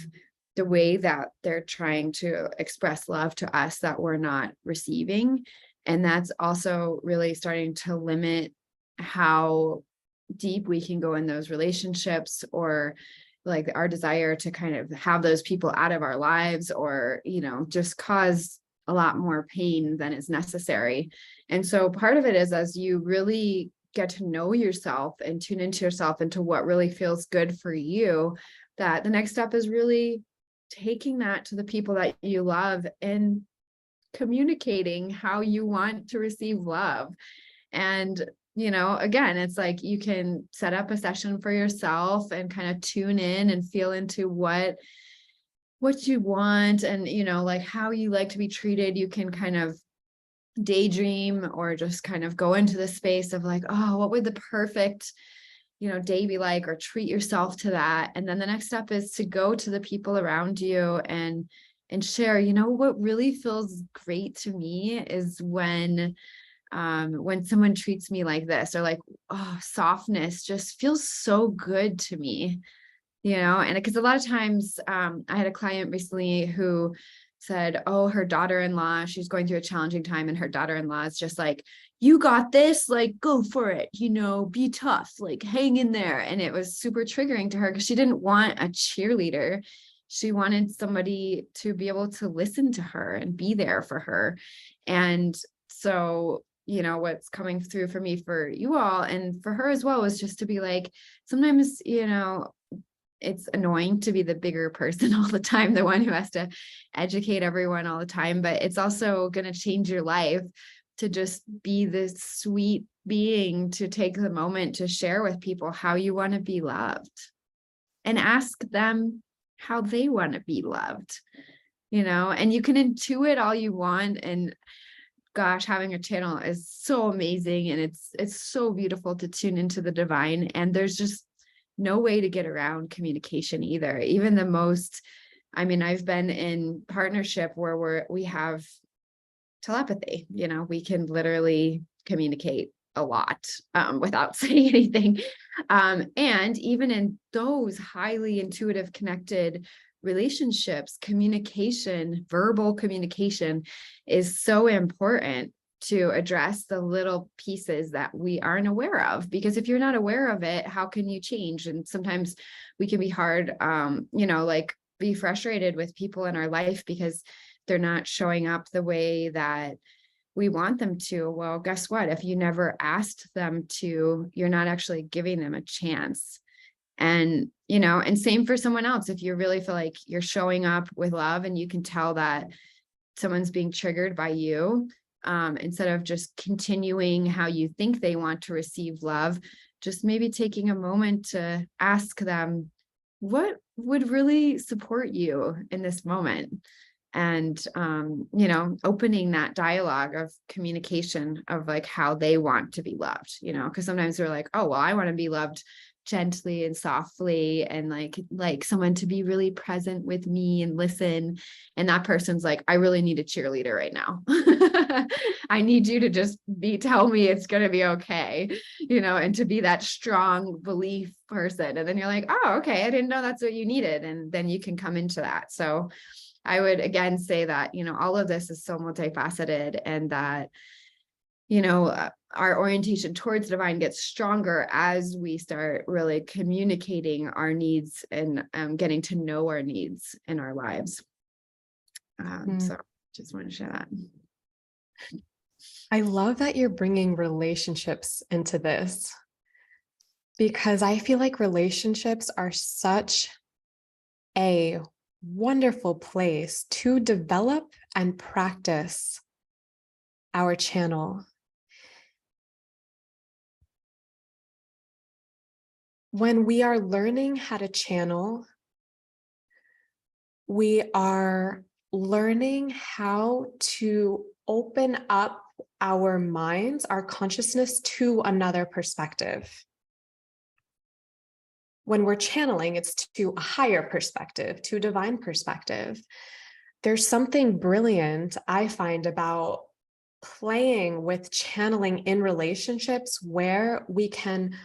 the way that they're trying to express love to us that we're not receiving. And that's also really starting to limit how deep we can go in those relationships, or like our desire to kind of have those people out of our lives, or, just cause a lot more pain than is necessary. And so part of it is, as you really get to know yourself and tune into yourself, into what really feels good for you, that the next step is really taking that to the people that you love and communicating how you want to receive love. And, again, it's like you can set up a session for yourself and kind of tune in and feel into what you want, and, like how you like to be treated. You can kind of daydream, or just kind of go into the space of like, oh, what would the perfect day be like, or treat yourself to that. And then the next step is to go to the people around you and share, what really feels great to me is when someone treats me like this, or like, oh, softness just feels so good to me, and because a lot of times I had a client recently who said, oh, her daughter-in-law, she's going through a challenging time, and her daughter-in-law is just like, you got this, like, go for it, be tough, like, hang in there. And it was super triggering to her because she didn't want a cheerleader. She wanted somebody to be able to listen to her and be there for her. And so, what's coming through for me, for you all, and for her as well, was just to be like, sometimes, it's annoying to be the bigger person all the time, the one who has to educate everyone all the time, but it's also going to change your life to just be this sweet being, to take the moment to share with people how you want to be loved and ask them how they want to be loved, and you can intuit all you want. And gosh, having a channel is so amazing, and it's so beautiful to tune into the divine. And there's just no way to get around communication either. Even the most, I've been in partnership where we have telepathy, we can literally communicate a lot without saying anything. And even in those highly intuitive, connected relationships, communication, verbal communication is so important to address the little pieces that we aren't aware of. Because if you're not aware of it, how can you change? And sometimes we can be hard, like be frustrated with people in our life because they're not showing up the way that we want them to. Well, guess what? If you never asked them to, you're not actually giving them a chance. And, and same for someone else. If you really feel like you're showing up with love and you can tell that someone's being triggered by you, instead of just continuing how you think they want to receive love, just maybe taking a moment to ask them, what would really support you in this moment? And, opening that dialogue of communication of like how they want to be loved, because sometimes they're like, oh, well, I want to be loved gently and softly, and like someone to be really present with me and listen. And that person's like, I really need a cheerleader right now. I need you to just tell me it's going to be okay, and to be that strong belief person. And then you're like, oh, okay, I didn't know that's what you needed. And then you can come into that. So I would again say that, all of this is so multifaceted, and that, our orientation towards divine gets stronger as we start really communicating our needs and getting to know our needs in our lives. So just want to share that. I love that you're bringing relationships into this, because I feel like relationships are such a wonderful place to develop and practice our channel. When we are learning how to channel, we are learning how to open up our minds, our consciousness to another perspective. When we're channeling, it's to a higher perspective, to a divine perspective. There's something brilliant I find about playing with channeling in relationships where we can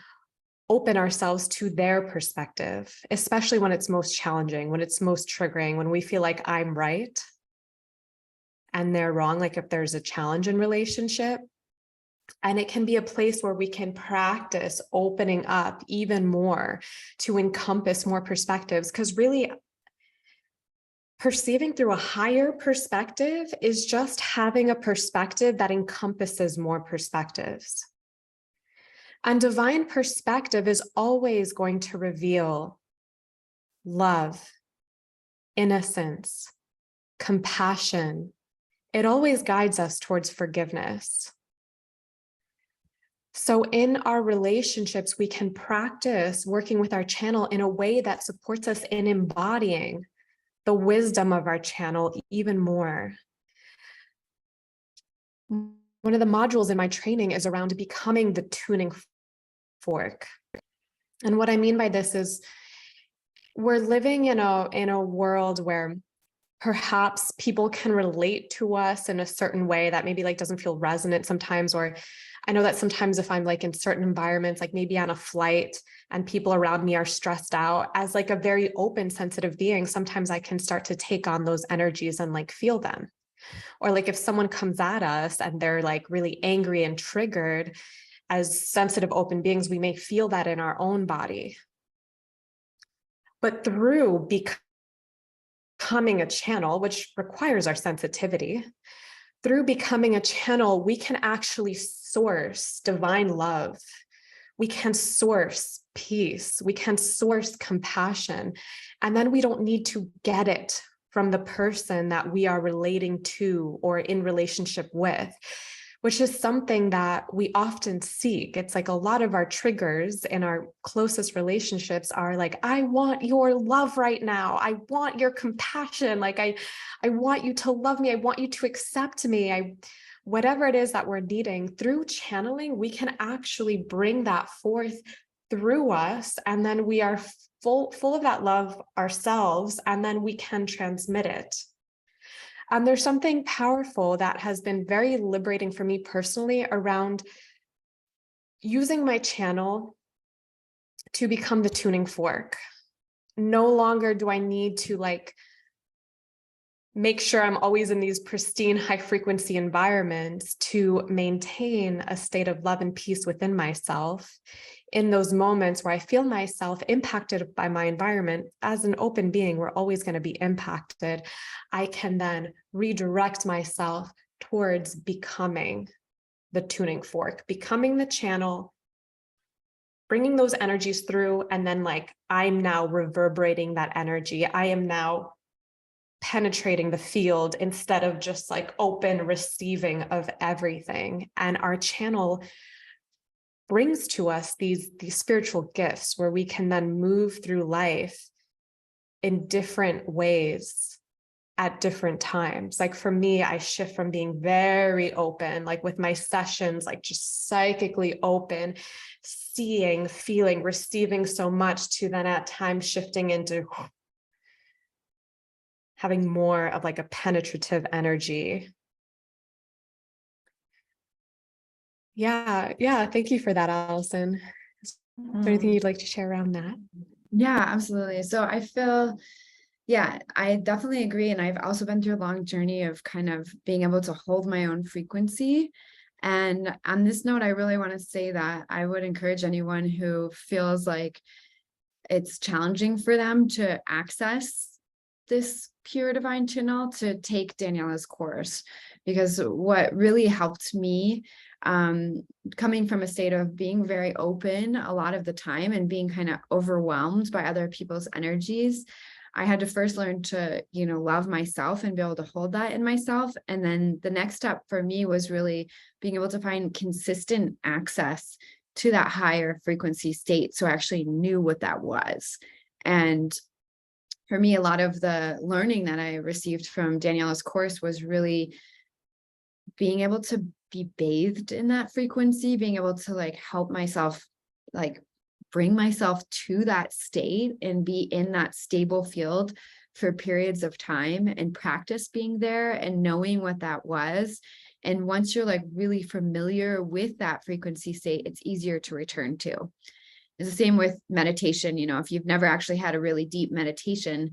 open ourselves to their perspective, especially when it's most challenging, when it's most triggering, when we feel like I'm right and they're wrong, like if there's a challenge in relationship. And it can be a place where we can practice opening up even more to encompass more perspectives, because really perceiving through a higher perspective is just having a perspective that encompasses more perspectives. And divine perspective is always going to reveal love, innocence, compassion. It always guides us towards forgiveness. So in our relationships, we can practice working with our channel in a way that supports us in embodying the wisdom of our channel even more. One of the modules in my training is around becoming the tuning fork. And what I mean by this is we're living in a world where perhaps people can relate to us in a certain way that maybe like doesn't feel resonant sometimes. Or I know that sometimes if I'm like in certain environments, like maybe on a flight and people around me are stressed out, as like a very open, sensitive being, sometimes I can start to take on those energies and like feel them. Or like if someone comes at us and they're like really angry and triggered, as sensitive open beings, we may feel that in our own body. But through becoming a channel, which requires our sensitivity, through becoming a channel, we can actually source divine love. We can source peace. We can source compassion. And then we don't need to get it from the person that we are relating to or in relationship with, which is something that we often seek. It's like a lot of our triggers in our closest relationships are like, I want your love right now. I want your compassion. Like, I want you to love me. I want you to accept me. Whatever it is that we're needing, through channeling, we can actually bring that forth through us. And then we are full of that love ourselves, and then we can transmit it. And there's something powerful that has been very liberating for me personally around using my channel to become the tuning fork. No longer do I need to like make sure I'm always in these pristine high frequency environments to maintain a state of love and peace within myself. In those moments where I feel myself impacted by my environment, as an open being, we're always going to be impacted. I can then redirect myself towards becoming the tuning fork, becoming the channel, bringing those energies through. And then like, I'm now reverberating that energy. I am now penetrating the field instead of just like open receiving of everything. And our channel brings to us these spiritual gifts where we can then move through life in different ways at different times. Like for me, I shift from being very open, like with my sessions, like just psychically open, seeing, feeling, receiving so much, to then at times shifting into having more of like a penetrative energy. Yeah. Thank you for that, Allison. Is there anything you'd like to share around that? Yeah, absolutely. So I feel, yeah, I definitely agree. And I've also been through a long journey of kind of being able to hold my own frequency. And on this note, I really want to say that I would encourage anyone who feels like it's challenging for them to access this pure divine channel to take Daniela's course, because what really helped me, coming from a state of being very open a lot of the time and being kind of overwhelmed by other people's energies, I had to first learn to, love myself and be able to hold that in myself. And then the next step for me was really being able to find consistent access to that higher frequency state. So I actually knew what that was. And for me, a lot of the learning that I received from Daniela's course was really being able to be bathed in that frequency, being able to like help myself, like bring myself to that state and be in that stable field for periods of time and practice being there and knowing what that was. And once you're like really familiar with that frequency state, it's easier to return to. It's the same with meditation. If you've never actually had a really deep meditation,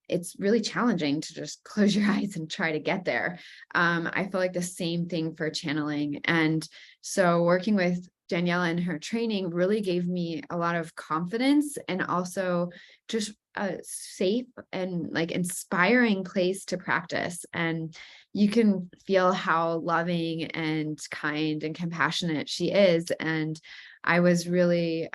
it's really challenging to just close your eyes and try to get there. I feel like the same thing for channeling. And so working with Daniela and her training really gave me a lot of confidence and also just a safe and like inspiring place to practice. And you can feel how loving and kind and compassionate she is. And I was really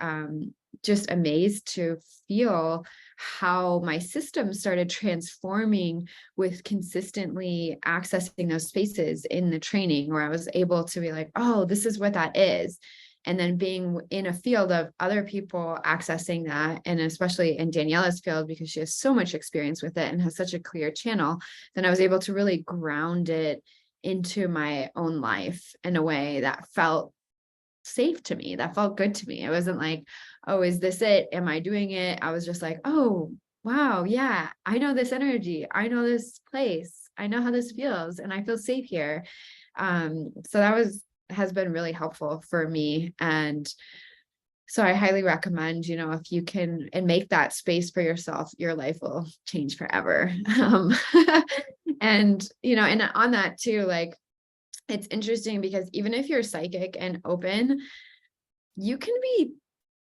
just amazed to feel how my system started transforming with consistently accessing those spaces in the training, where I was able to be like, oh, this is what that is. And then being in a field of other people accessing that, and especially in Daniela's field, because she has so much experience with it and has such a clear channel, then I was able to really ground it into my own life in a way that felt safe to me, that felt good to me. It wasn't like, oh, is this it? Am I doing it? I was just like, oh, wow, yeah, I know this energy. I know this place. I know how this feels, and I feel safe here. So that has been really helpful for me. And so I highly recommend, if you can and make that space for yourself, your life will change forever. And on that too, like, it's interesting because even if you're psychic and open, you can be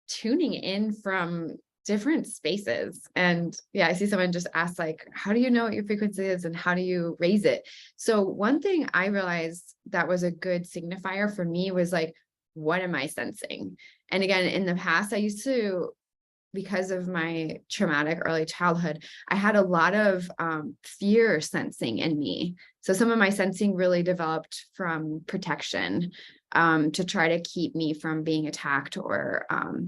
tuning in from different spaces. And yeah, I see someone just ask like, how do you know what your frequency is and how do you raise it? So one thing I realized that was a good signifier for me was like, what am I sensing? And again, in the past, I used to, because of my traumatic early childhood, I had a lot of fear sensing in me. So some of my sensing really developed from protection, to try to keep me from being attacked or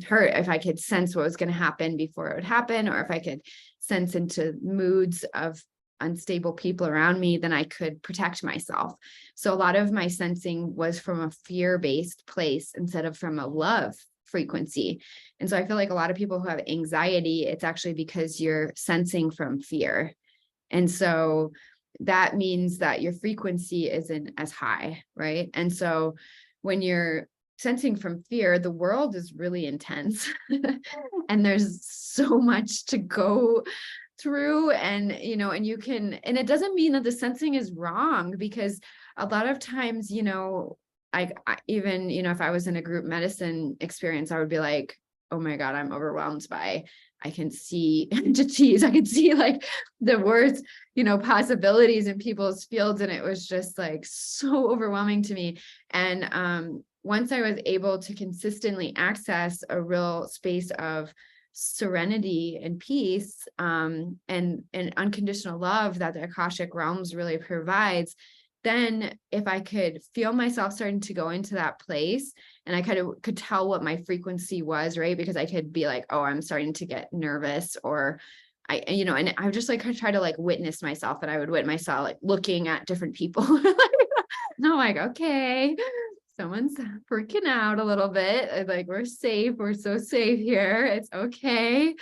hurt. If I could sense what was going to happen before it would happen, or if I could sense into moods of unstable people around me, then I could protect myself. So a lot of my sensing was from a fear-based place instead of from a love frequency. And so I feel like a lot of people who have anxiety, it's actually because you're sensing from fear. And so that means that your frequency isn't as high, right? And so when you're sensing from fear, the world is really intense and there's so much to go through. And, you know, and you can, and it doesn't mean that the sensing is wrong, because a lot of times, you know, I even, you know, if I was in a group medicine experience, I would be like, oh my God, I'm overwhelmed by, I can see entities, I can see like the words, you know, possibilities in people's fields. And it was just like so overwhelming to me. And once I was able to consistently access a real space of serenity and peace, and unconditional love that the Akashic realms really provides, then if I could feel myself starting to go into that place, and I kind of could tell what my frequency was, right? Because I could be like, oh, I'm starting to get nervous, or I, you know, and I would just like try to like witness myself, and I would witness myself like looking at different people. And I'm like, okay, someone's freaking out a little bit. Like, we're safe. We're so safe here. It's okay.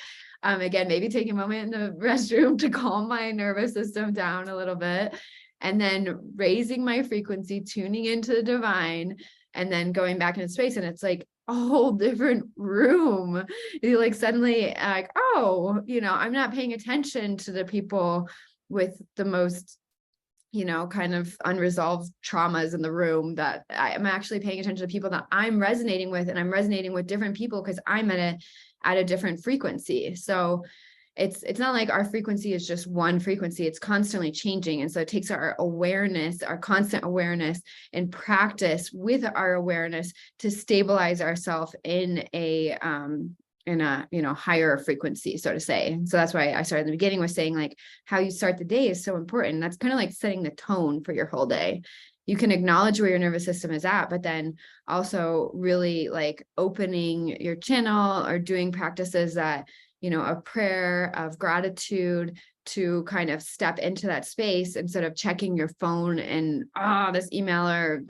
Again, maybe taking a moment in the restroom to calm my nervous system down a little bit, and then raising my frequency, tuning into the divine, and then going back into space. And it's like a whole different room. You like suddenly like, oh, you know, I'm not paying attention to the people with the most, you know, kind of unresolved traumas in the room, that I'm actually paying attention to people that I'm resonating with, and I'm resonating with different people because I'm at a different frequency. So it's not like our frequency is just one frequency, it's constantly changing. And so it takes our awareness, our constant awareness and practice with our awareness to stabilize ourselves in a you know, higher frequency, so to say. And so that's why I started in the beginning with saying like how you start the day is so important. That's kind of like setting the tone for your whole day. You can acknowledge where your nervous system is at, but then also really like opening your channel or doing practices that, you know, of prayer, of gratitude, to kind of step into that space instead of checking your phone and, this email or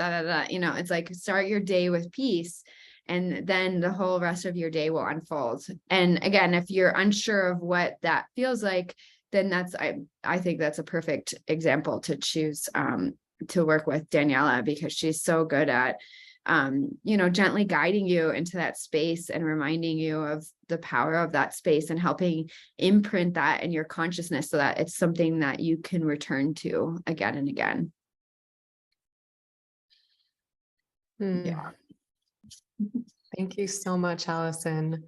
you know, it's like start your day with peace, and then the whole rest of your day will unfold. And again, if you're unsure of what that feels like, then I think that's a perfect example to choose to work with Daniela, because she's so good at you know, gently guiding you into that space and reminding you of the power of that space and helping imprint that in your consciousness so that it's something that you can return to again and again. Yeah. Thank you so much, Allison.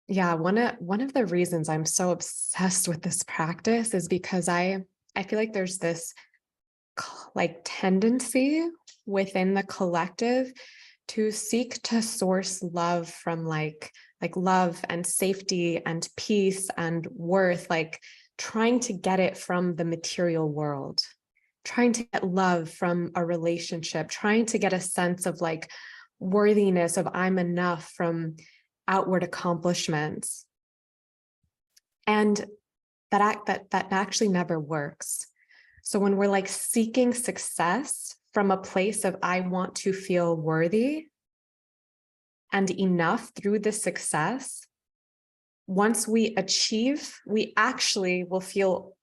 Yeah, one of the reasons I'm so obsessed with this practice is because I feel like there's this like tendency within the collective to seek to source love from like love and safety and peace and worth, like trying to get it from the material world, trying to get love from a relationship, trying to get a sense of like worthiness of I'm enough from outward accomplishments. And that actually never works. So when we're like seeking success from a place of I want to feel worthy and enough through the success, once we achieve, we actually will feel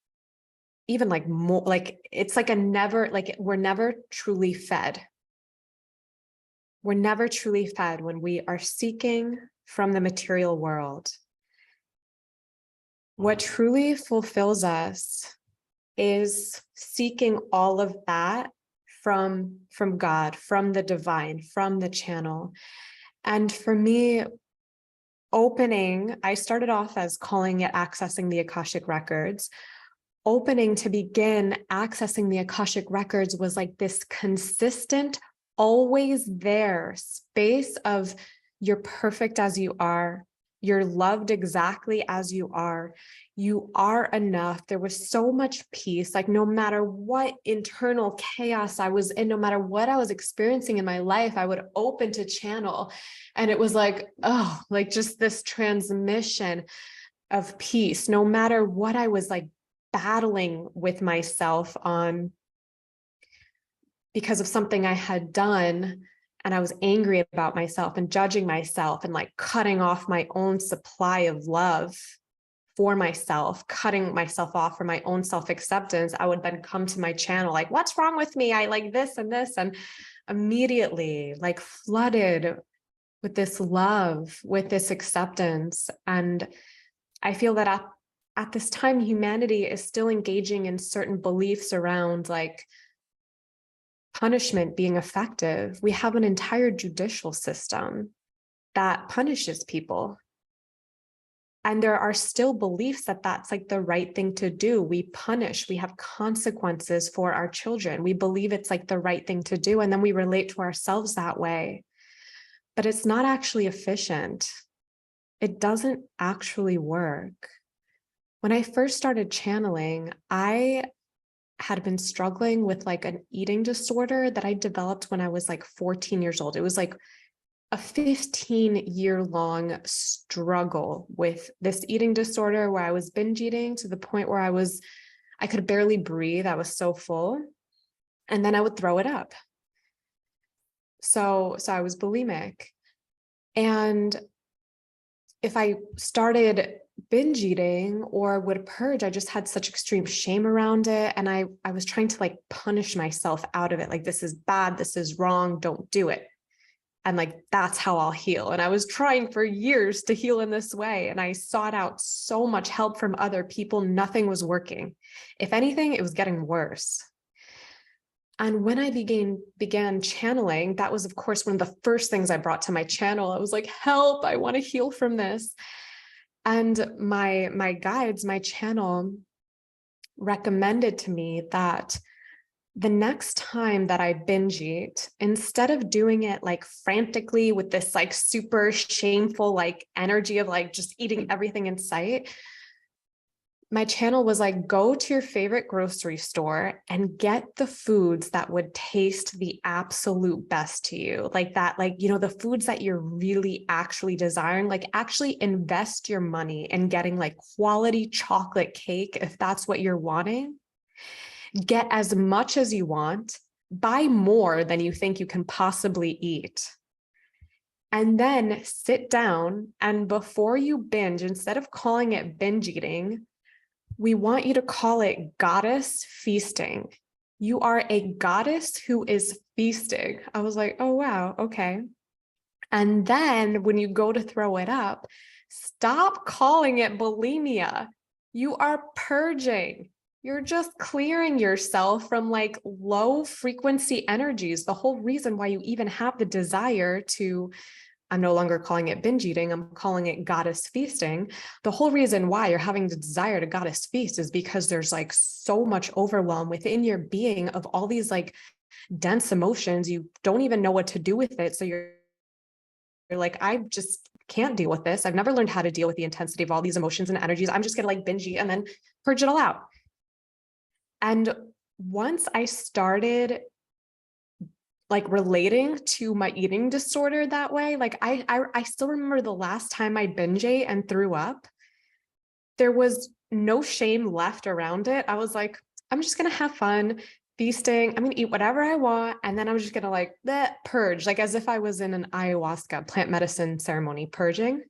even like more, like it's like we're never truly fed. We're never truly fed when we are seeking from the material world. What truly fulfills us is seeking all of that from God, from the divine, from the channel. And for me, opening, I started off as calling it accessing the Akashic records. Opening to begin accessing the Akashic records was like this consistent, always there space of you're perfect as you are. You're loved exactly as you are. You are enough. There was so much peace. Like no matter what internal chaos I was in, no matter what I was experiencing in my life, I would open to channel. And it was like, oh, like just this transmission of peace, no matter what I was like battling with myself on because of something I had done. And I was angry about myself and judging myself and like cutting off my own supply of love for myself, cutting myself off for my own self-acceptance. I would then come to my channel like, what's wrong with me? I like this and this, and immediately like flooded with this love, with this acceptance. And I feel that at this time, humanity is still engaging in certain beliefs around like punishment being effective. We have an entire judicial system that punishes people. And there are still beliefs that that's like the right thing to do. We punish, we have consequences for our children. We believe it's like the right thing to do. And then we relate to ourselves that way. But it's not actually efficient. It doesn't actually work. When I first started channeling, I had been struggling with like an eating disorder that I developed when I was like 14 years old. It was like a 15-year-long struggle with this eating disorder where I was binge eating to the point where I could barely breathe. I was so full. And then I would throw it up. So I was bulimic. And if I started binge eating or would purge, I just had such extreme shame around it. And I was trying to like punish myself out of it. Like, this is bad. This is wrong. Don't do it. And like, that's how I'll heal. And I was trying for years to heal in this way. And I sought out so much help from other people. Nothing was working. If anything, it was getting worse. And when I began channeling, that was, of course, one of the first things I brought to my channel. I was like, help, I want to heal from this. And my guides, my channel recommended to me that the next time that I binge eat, instead of doing it like frantically with this like super shameful like energy of like just eating everything in sight, my channel was like, go to your favorite grocery store and get the foods that would taste the absolute best to you. Like that, like, you know, the foods that you're really actually desiring, like actually invest your money in getting like quality chocolate cake if that's what you're wanting. Get as much as you want, buy more than you think you can possibly eat. And then sit down, and before you binge, instead of calling it binge eating, we want you to call it goddess feasting. You are a goddess who is feasting. I was like, oh, wow, okay. And then when you go to throw it up, stop calling it bulimia. You are purging. You're just clearing yourself from like low frequency energies. The whole reason why you even have the desire to, I'm no longer calling it binge eating, I'm calling it goddess feasting. The whole reason why you're having the desire to goddess feast is because there's like so much overwhelm within your being of all these like dense emotions. You don't even know what to do with it. So you're like, I just can't deal with this. I've never learned how to deal with the intensity of all these emotions and energies. I'm just going to like binge eat and then purge it all out. And once I started like relating to my eating disorder that way, like I still remember the last time I binge ate and threw up, there was no shame left around it. I was like, I'm just going to have fun feasting. I'm going to eat whatever I want. And then I'm just going to like purge, like as if I was in an ayahuasca plant medicine ceremony purging.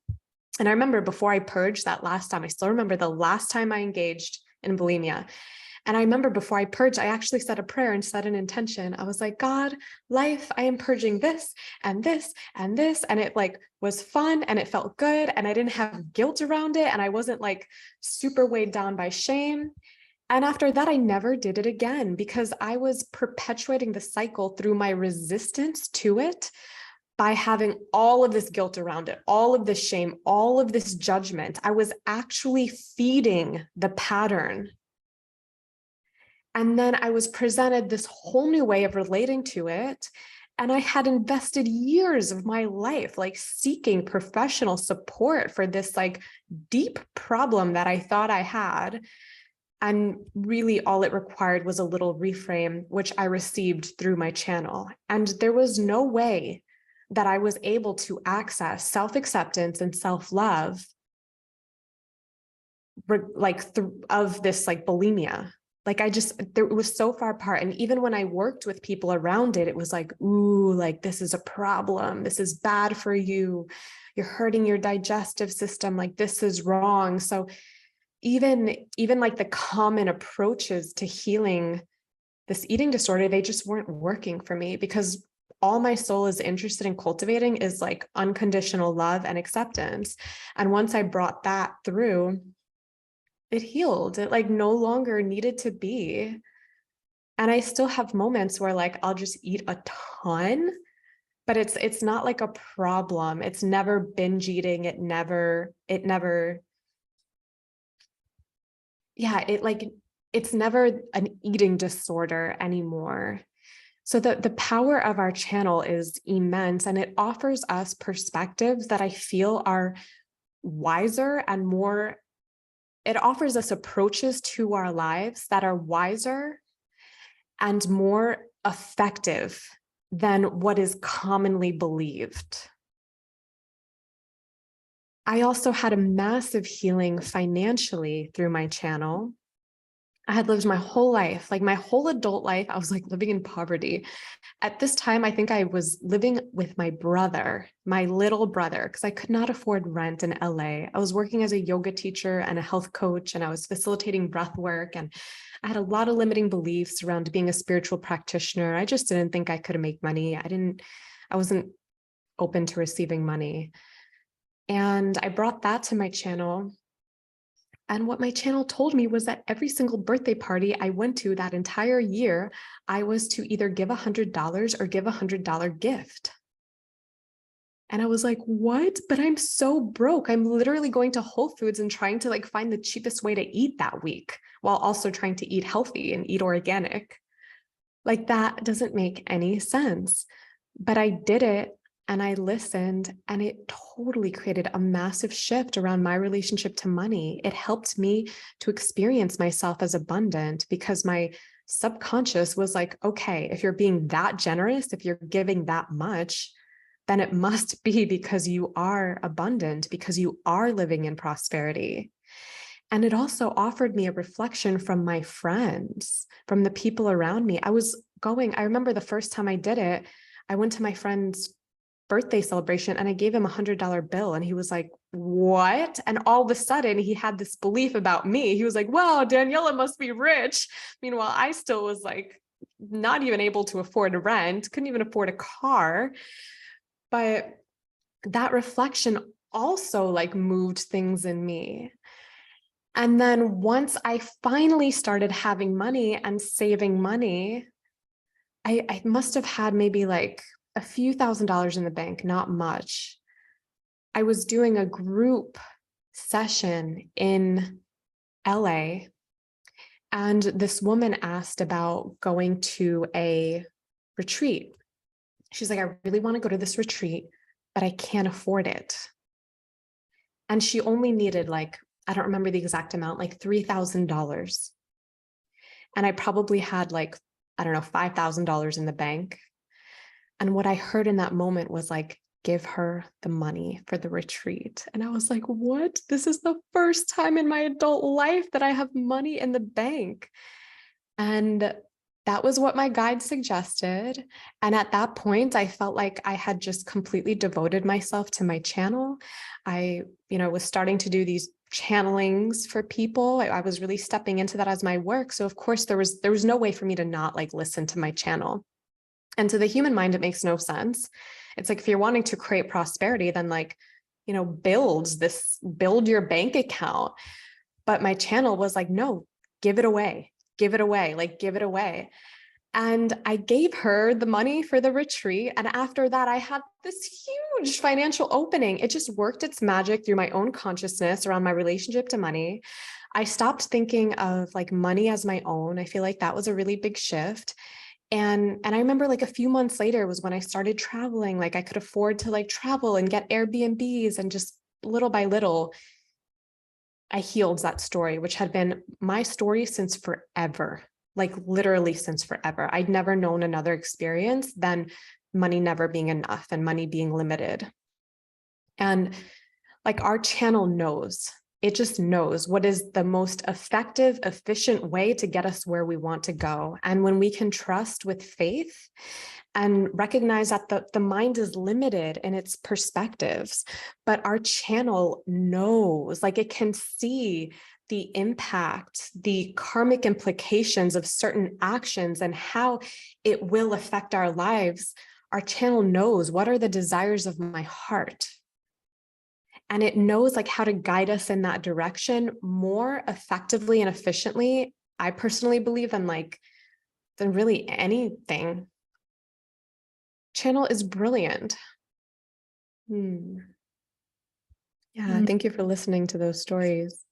And I remember before I purged that last time, I still remember the last time I engaged in bulimia. And I remember before I purged, I actually said a prayer and set an intention. I was like, God, life, I am purging this and this and this. And it like was fun and it felt good. And I didn't have guilt around it. And I wasn't like super weighed down by shame. And after that, I never did it again because I was perpetuating the cycle through my resistance to it by having all of this guilt around it, all of this shame, all of this judgment, I was actually feeding the pattern. And then I was presented this whole new way of relating to it. And I had invested years of my life, like seeking professional support for this like deep problem that I thought I had. And really all it required was a little reframe, which I received through my channel. And there was no way that I was able to access self-acceptance and self-love of this like bulimia. Like it was so far apart. And even when I worked with people around it, it was like, ooh, like this is a problem. This is bad for you. You're hurting your digestive system. Like this is wrong. So even like the common approaches to healing this eating disorder, they just weren't working for me, because all my soul is interested in cultivating is like unconditional love and acceptance. And once I brought that through, it healed. It like no longer needed to be. And I still have moments where like I'll just eat a ton, but it's not like a problem. It's never binge eating. It's never an eating disorder anymore. So the power of our channel is immense, and it offers us perspectives that I feel are wiser and more, it offers us approaches to our lives that are wiser and more effective than what is commonly believed. I also had a massive healing financially through my channel. I had lived my whole life, like my whole adult life, I was like living in poverty. At this time, I think I was living with my brother, my little brother, because I could not afford rent in LA. I was working as a yoga teacher and a health coach, and I was facilitating breath work. And I had a lot of limiting beliefs around being a spiritual practitioner. I just didn't think I could make money. I wasn't open to receiving money. And I brought that to my channel. And what my channel told me was that every single birthday party I went to that entire year, I was to either give $100 or give $100 gift. And I was like, what? But I'm so broke. I'm literally going to Whole Foods and trying to like find the cheapest way to eat that week while also trying to eat healthy and eat organic. Like that doesn't make any sense. But I did it. And I listened, and it totally created a massive shift around my relationship to money. It helped me to experience myself as abundant, because my subconscious was like, okay, if you're being that generous, if you're giving that much, then it must be because you are abundant, because you are living in prosperity. And it also offered me a reflection from my friends, from the people around me. I remember the first time I did it, I went to my friend's birthday celebration and I gave him $100 bill, and he was like, what? And all of a sudden he had this belief about me. He was like, wow, Daniela must be rich. Meanwhile, I still was like not even able to afford a rent, couldn't even afford a car. But that reflection also like moved things in me. And then once I finally started having money and saving money, I must have had maybe like a few $1,000s in the bank, not much. I was doing a group session in LA, and this woman asked about going to a retreat. She's like, I really want to go to this retreat, but I can't afford it. And she only needed like, I don't remember the exact amount, like $3,000. And I probably had like, I don't know, $5,000 in the bank. And what I heard in that moment was like, give her the money for the retreat. And I was like, what? This is the first time in my adult life that I have money in the bank. And that was what my guide suggested. And at that point, I felt like I had just completely devoted myself to my channel. I was starting to do these channelings for people. I was really stepping into that as my work. So of course there was no way for me to not like listen to my channel. And to the human mind, it makes no sense. It's like, if you're wanting to create prosperity, then like, build your bank account. But my channel was like, no, give it away, like give it away. And I gave her the money for the retreat. And after that, I had this huge financial opening. It just worked its magic through my own consciousness around my relationship to money. I stopped thinking of like money as my own. I feel like that was a really big shift. And I remember like a few months later was when I started traveling. Like I could afford to like travel and get Airbnbs, and just little by little, I healed that story, which had been my story since forever, like literally since forever. I'd never known another experience than money never being enough and money being limited. And like our channel knows, it just knows what is the most effective, efficient way to get us where we want to go. And when we can trust with faith and recognize that the mind is limited in its perspectives, but our channel knows, like it can see the impact, the karmic implications of certain actions and how it will affect our lives. Our channel knows what are the desires of my heart. And it knows like how to guide us in that direction more effectively and efficiently, I personally believe, than really anything. Channel is brilliant. Yeah, thank you for listening to those stories.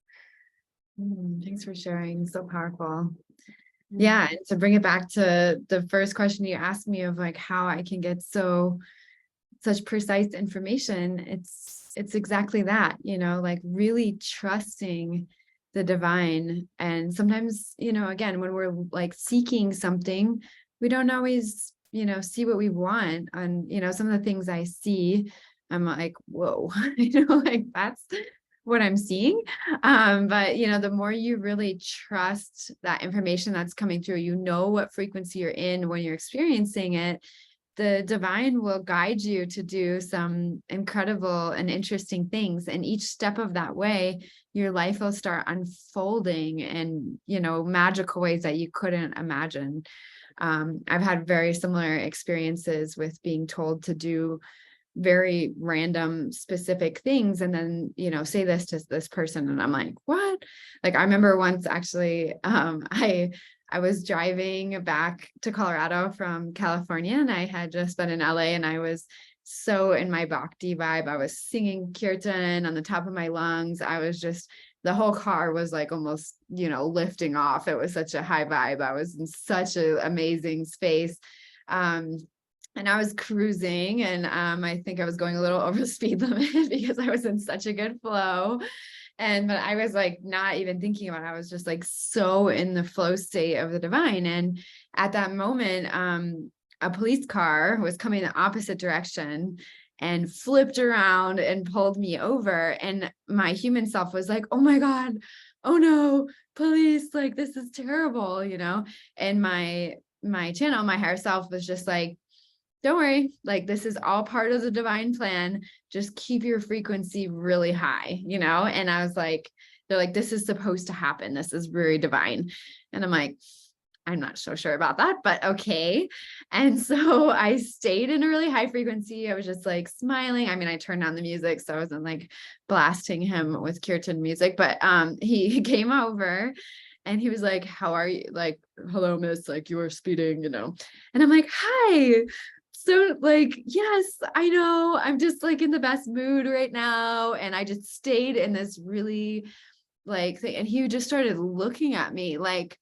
Thanks for sharing. So powerful. Yeah, and to bring it back to the first question you asked me of like how I can get such precise information, it's exactly that, like really trusting the divine. And sometimes, again, when we're like seeking something, we don't always, see what we want. And, some of the things I see, I'm like, whoa, like that's what I'm seeing. But the more you really trust that information that's coming through, what frequency you're in when you're experiencing it, the divine will guide you to do some incredible and interesting things. And each step of that way, your life will start unfolding in, magical ways that you couldn't imagine. I've had very similar experiences with being told to do very random specific things and then say this to this person, and I'm like, what? Like I remember once actually I was driving back to Colorado from California, and I had just been in LA, and I was so in my bhakti vibe. I was singing kirtan on the top of my lungs. I was just, the whole car was like almost lifting off. It was such a high vibe. I was in such an amazing space. And I was cruising, and I think I was going a little over the speed limit because I was in such a good flow. But I was like not even thinking about it. I was just like so in the flow state of the divine. And at that moment, a police car was coming the opposite direction and flipped around and pulled me over. And my human self was like, oh my God, oh no, police, like this is terrible, And my channel, my higher self was just like, don't worry, like this is all part of the divine plan. Just keep your frequency really high, And I was like, they're like, this is supposed to happen. This is very divine. And I'm like, I'm not so sure about that, but okay. And so I stayed in a really high frequency. I was just like smiling. I mean, I turned on the music, so I wasn't like blasting him with kirtan music, but he came over and he was like, how are you? Like, hello, miss, like you were speeding, And I'm like, hi. So like, yes, I know, I'm just like in the best mood right now. And I just stayed in this really like thing. And he just started looking at me like,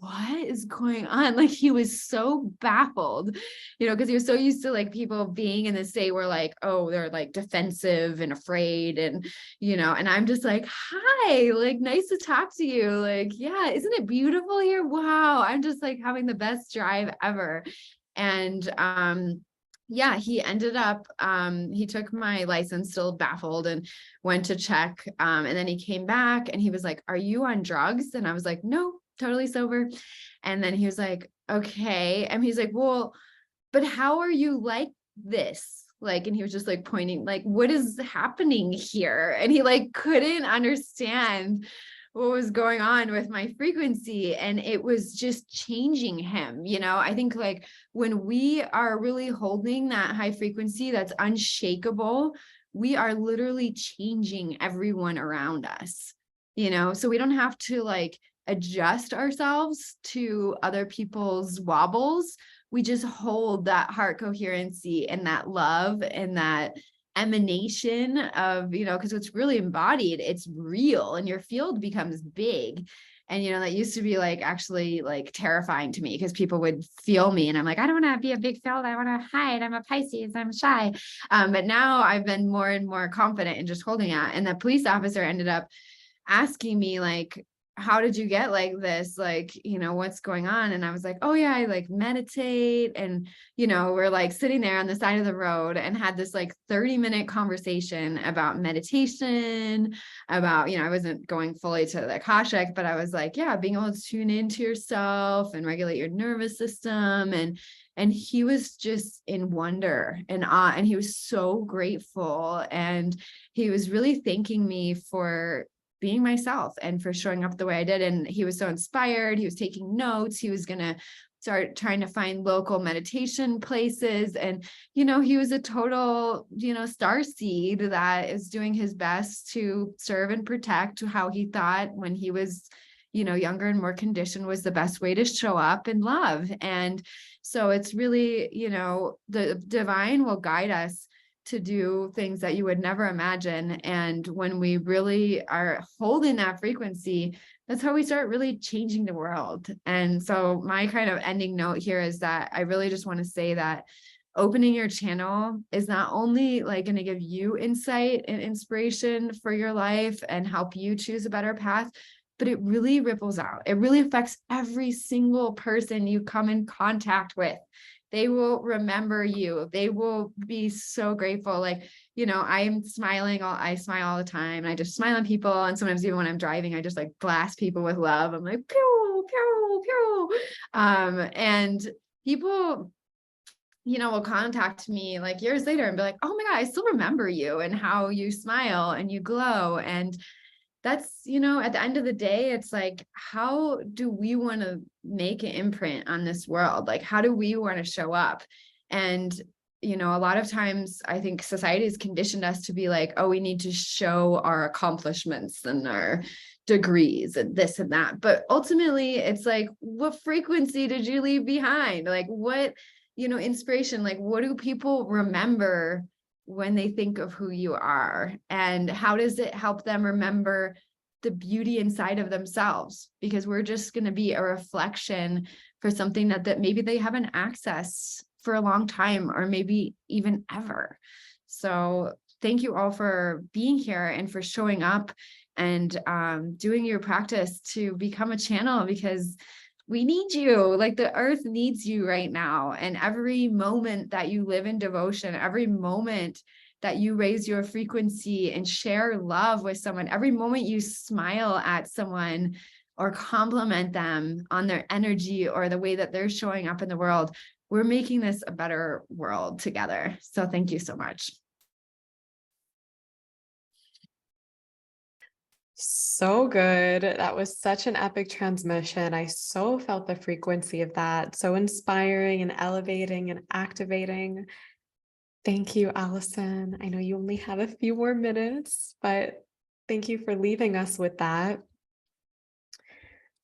what is going on? Like he was so baffled, because he was so used to like people being in this state where like, oh, they're like defensive and afraid and, and I'm just like, hi, like nice to talk to you. Like, yeah, isn't it beautiful here? Wow. I'm just like having the best drive ever. And yeah, he ended up, he took my license, still baffled, and went to check. And then he came back and he was like, are you on drugs? And I was like, no, totally sober. And then he was like, okay. And he's like, well, but how are you like this? Like, and he was just like pointing, like, what is happening here? And he like couldn't understand what was going on with my frequency, and it was just changing him. I think like when we are really holding that high frequency that's unshakable, we are literally changing everyone around us, so we don't have to like adjust ourselves to other people's wobbles. We just hold that heart coherency and that love and that emanation of, because it's really embodied, it's real, and your field becomes big. And, that used to be like actually like terrifying to me because people would feel me and I'm like, I don't want to be a big field. I want to hide. I'm a Pisces. I'm shy. But now I've been more and more confident in just holding it. And the police officer ended up asking me like, how did you get like this? Like, what's going on? And I was like, oh yeah, I like meditate. And, we're like sitting there on the side of the road and had this like 30-minute conversation about meditation, about, I wasn't going fully to the Akashic, but I was like, yeah, being able to tune into yourself and regulate your nervous system. And he was just in wonder and awe, and he was so grateful. And he was really thanking me for being myself and for showing up the way I did. And he was so inspired. He was taking notes. He was going to start trying to find local meditation places. And, he was a total, star seed that is doing his best to serve and protect how he thought when he was, younger and more conditioned was the best way to show up and love. And so it's really, the divine will guide us to do things that you would never imagine. And when we really are holding that frequency, that's how we start really changing the world. And so my kind of ending note here is that I really just want to say that opening your channel is not only like going to give you insight and inspiration for your life and help you choose a better path, but it really ripples out. It really affects every single person you come in contact with. They will remember you. They will be so grateful. Like, I'm smiling. I smile all the time. And I just smile on people. And sometimes even when I'm driving, I just like blast people with love. I'm like, pew, pew, pew. And people, will contact me like years later and be like, oh my God, I still remember you and how you smile and you glow. And that's, at the end of the day, it's like, how do we want to make an imprint on this world? Like, how do we want to show up? And, a lot of times I think society has conditioned us to be like, oh, we need to show our accomplishments and our degrees and this and that. But ultimately it's like, what frequency did you leave behind? Like what, inspiration, like what do people remember when they think of who you are, and how does it help them remember the beauty inside of themselves? Because we're just going to be a reflection for something that maybe they haven't accessed for a long time, or maybe even ever. So thank you all for being here and for showing up and doing your practice to become a channel, because we need you. Like the earth needs you right now. And every moment that you live in devotion, every moment that you raise your frequency and share love with someone, every moment you smile at someone or compliment them on their energy or the way that they're showing up in the world, we're making this a better world together. So thank you so much. So good. That was such an epic transmission. I so felt the frequency of that. So inspiring and elevating and activating. Thank you, Allison. I know you only have a few more minutes, but thank you for leaving us with that.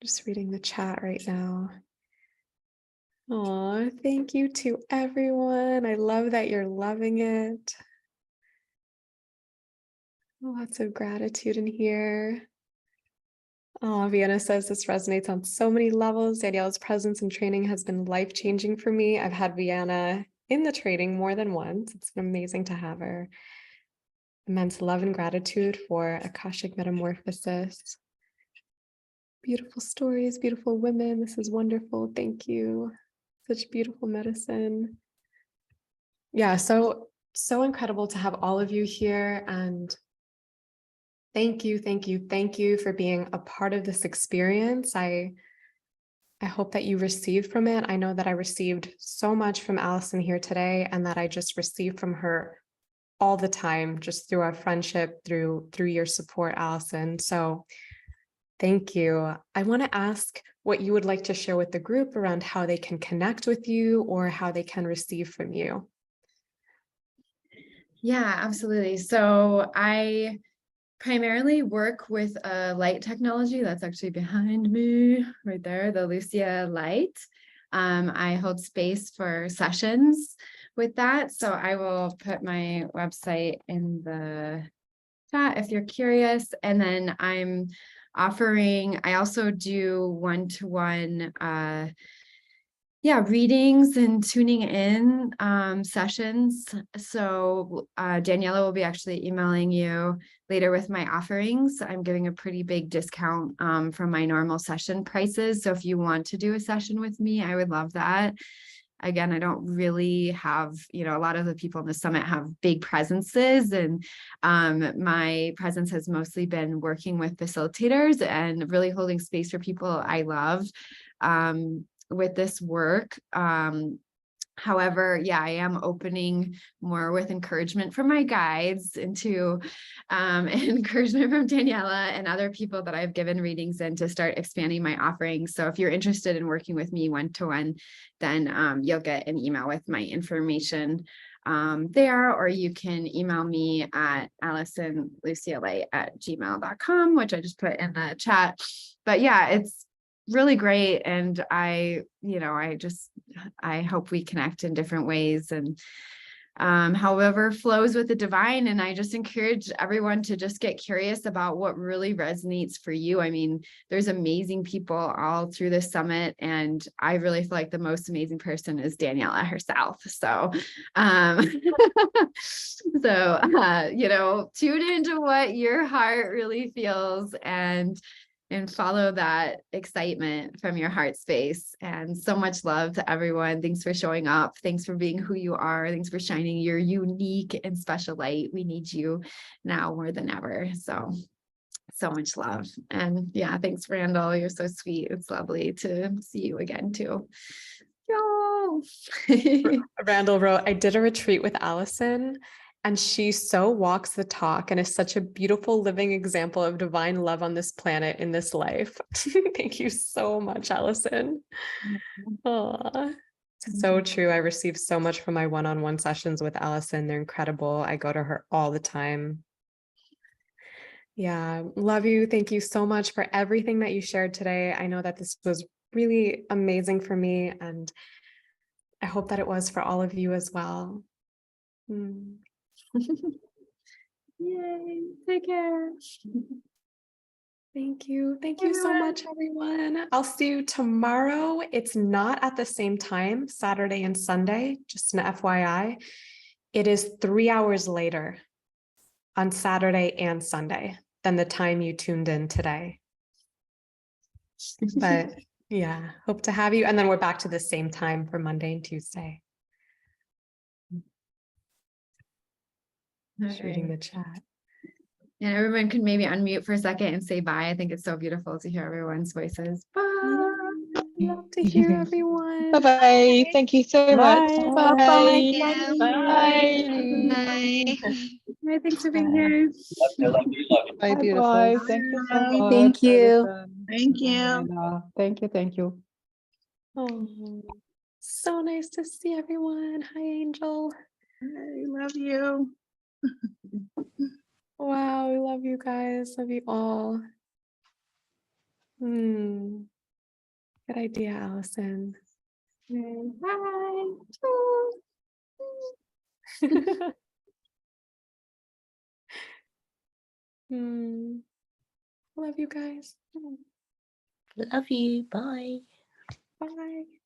Just reading the chat right now. Oh, thank you to everyone. I love that you're loving it. Lots of gratitude in here. Oh, Vienna says this resonates on so many levels. Daniela's presence and training has been life-changing for me. I've had Vienna in the training more than once. It's been amazing to have her. Immense love and gratitude for Akashic Metamorphosis. Beautiful stories, beautiful women. This is wonderful. Thank you. Such beautiful medicine. Yeah, so incredible to have all of you here, and thank you for being a part of this experience. I hope that you received from it. I know that I received so much from Allison here today, and that I just received from her all the time, just through our friendship, through your support, Allison. So thank you. I want to ask what you would like to share with the group around how they can connect with you or how they can receive from you. Yeah, absolutely. So I primarily work with a light technology that's actually behind me right there, the Lucia light. I hold space for sessions with that. So I will put my website in the chat if you're curious. And then I'm offering, I also do one-to-one readings and tuning in sessions. So Daniela will be actually emailing you later with my offerings. I'm giving a pretty big discount from my normal session prices. So if you want to do a session with me, I would love that. Again, I don't really have, a lot of the people in the summit have big presences, and my presence has mostly been working with facilitators and really holding space for people I love with this work. However, I am opening more with encouragement from my guides into encouragement from Daniela and other people that I've given readings in to start expanding my offerings. So if you're interested in working with me one-to-one, then you'll get an email with my information there, or you can email me at allisonlucialay@gmail.com, which I just put in the chat. But it's really great. And I hope we connect in different ways, and however flows with the divine. And I just encourage everyone to just get curious about what really resonates for you. I mean, there's amazing people all through this summit, and I really feel like the most amazing person is Daniela herself. So, tune into what your heart really feels and follow that excitement from your heart space. And so much love to everyone. Thanks for showing up. Thanks for being who you are. Thanks for shining your unique and special light. We need you now more than ever. So much love. And thanks, Randall. You're so sweet. It's lovely to see you again too. Randall wrote, I did a retreat with Allison, and she so walks the talk and is such a beautiful living example of divine love on this planet in this life. Thank you so much, Allison. Aww. So true. I receive so much from my one-on-one sessions with Allison. They're incredible. I go to her all the time. Love you. Thank you so much for everything that you shared today. I know that this was really amazing for me, and I hope that it was for all of you as well. Yay. Take care. Thank you. Thank you so much, everyone. I'll see you tomorrow. It's not at the same time, Saturday and Sunday, just an FYI. It is 3 hours later on Saturday and Sunday than the time you tuned in today. But hope to have you. And then we're back to the same time for Monday and Tuesday. Just reading the chat. And everyone can maybe unmute for a second and say bye. I think it's so beautiful to hear everyone's voices. Bye. Love to hear everyone. Bye-bye. Thank you so much. Bye. Bye. Bye. Bye. Bye. Thanks for being here. Love you. Bye, beautiful. Bye. Thank you so Bye. much. Thank you. Allison. Thank you. Daniela. Thank you. Oh, so nice to see everyone. Hi, Angel. I love you. Wow, we love you guys. Love you all. Good idea, Allison. Bye. Love you guys. Love you. Bye. Bye.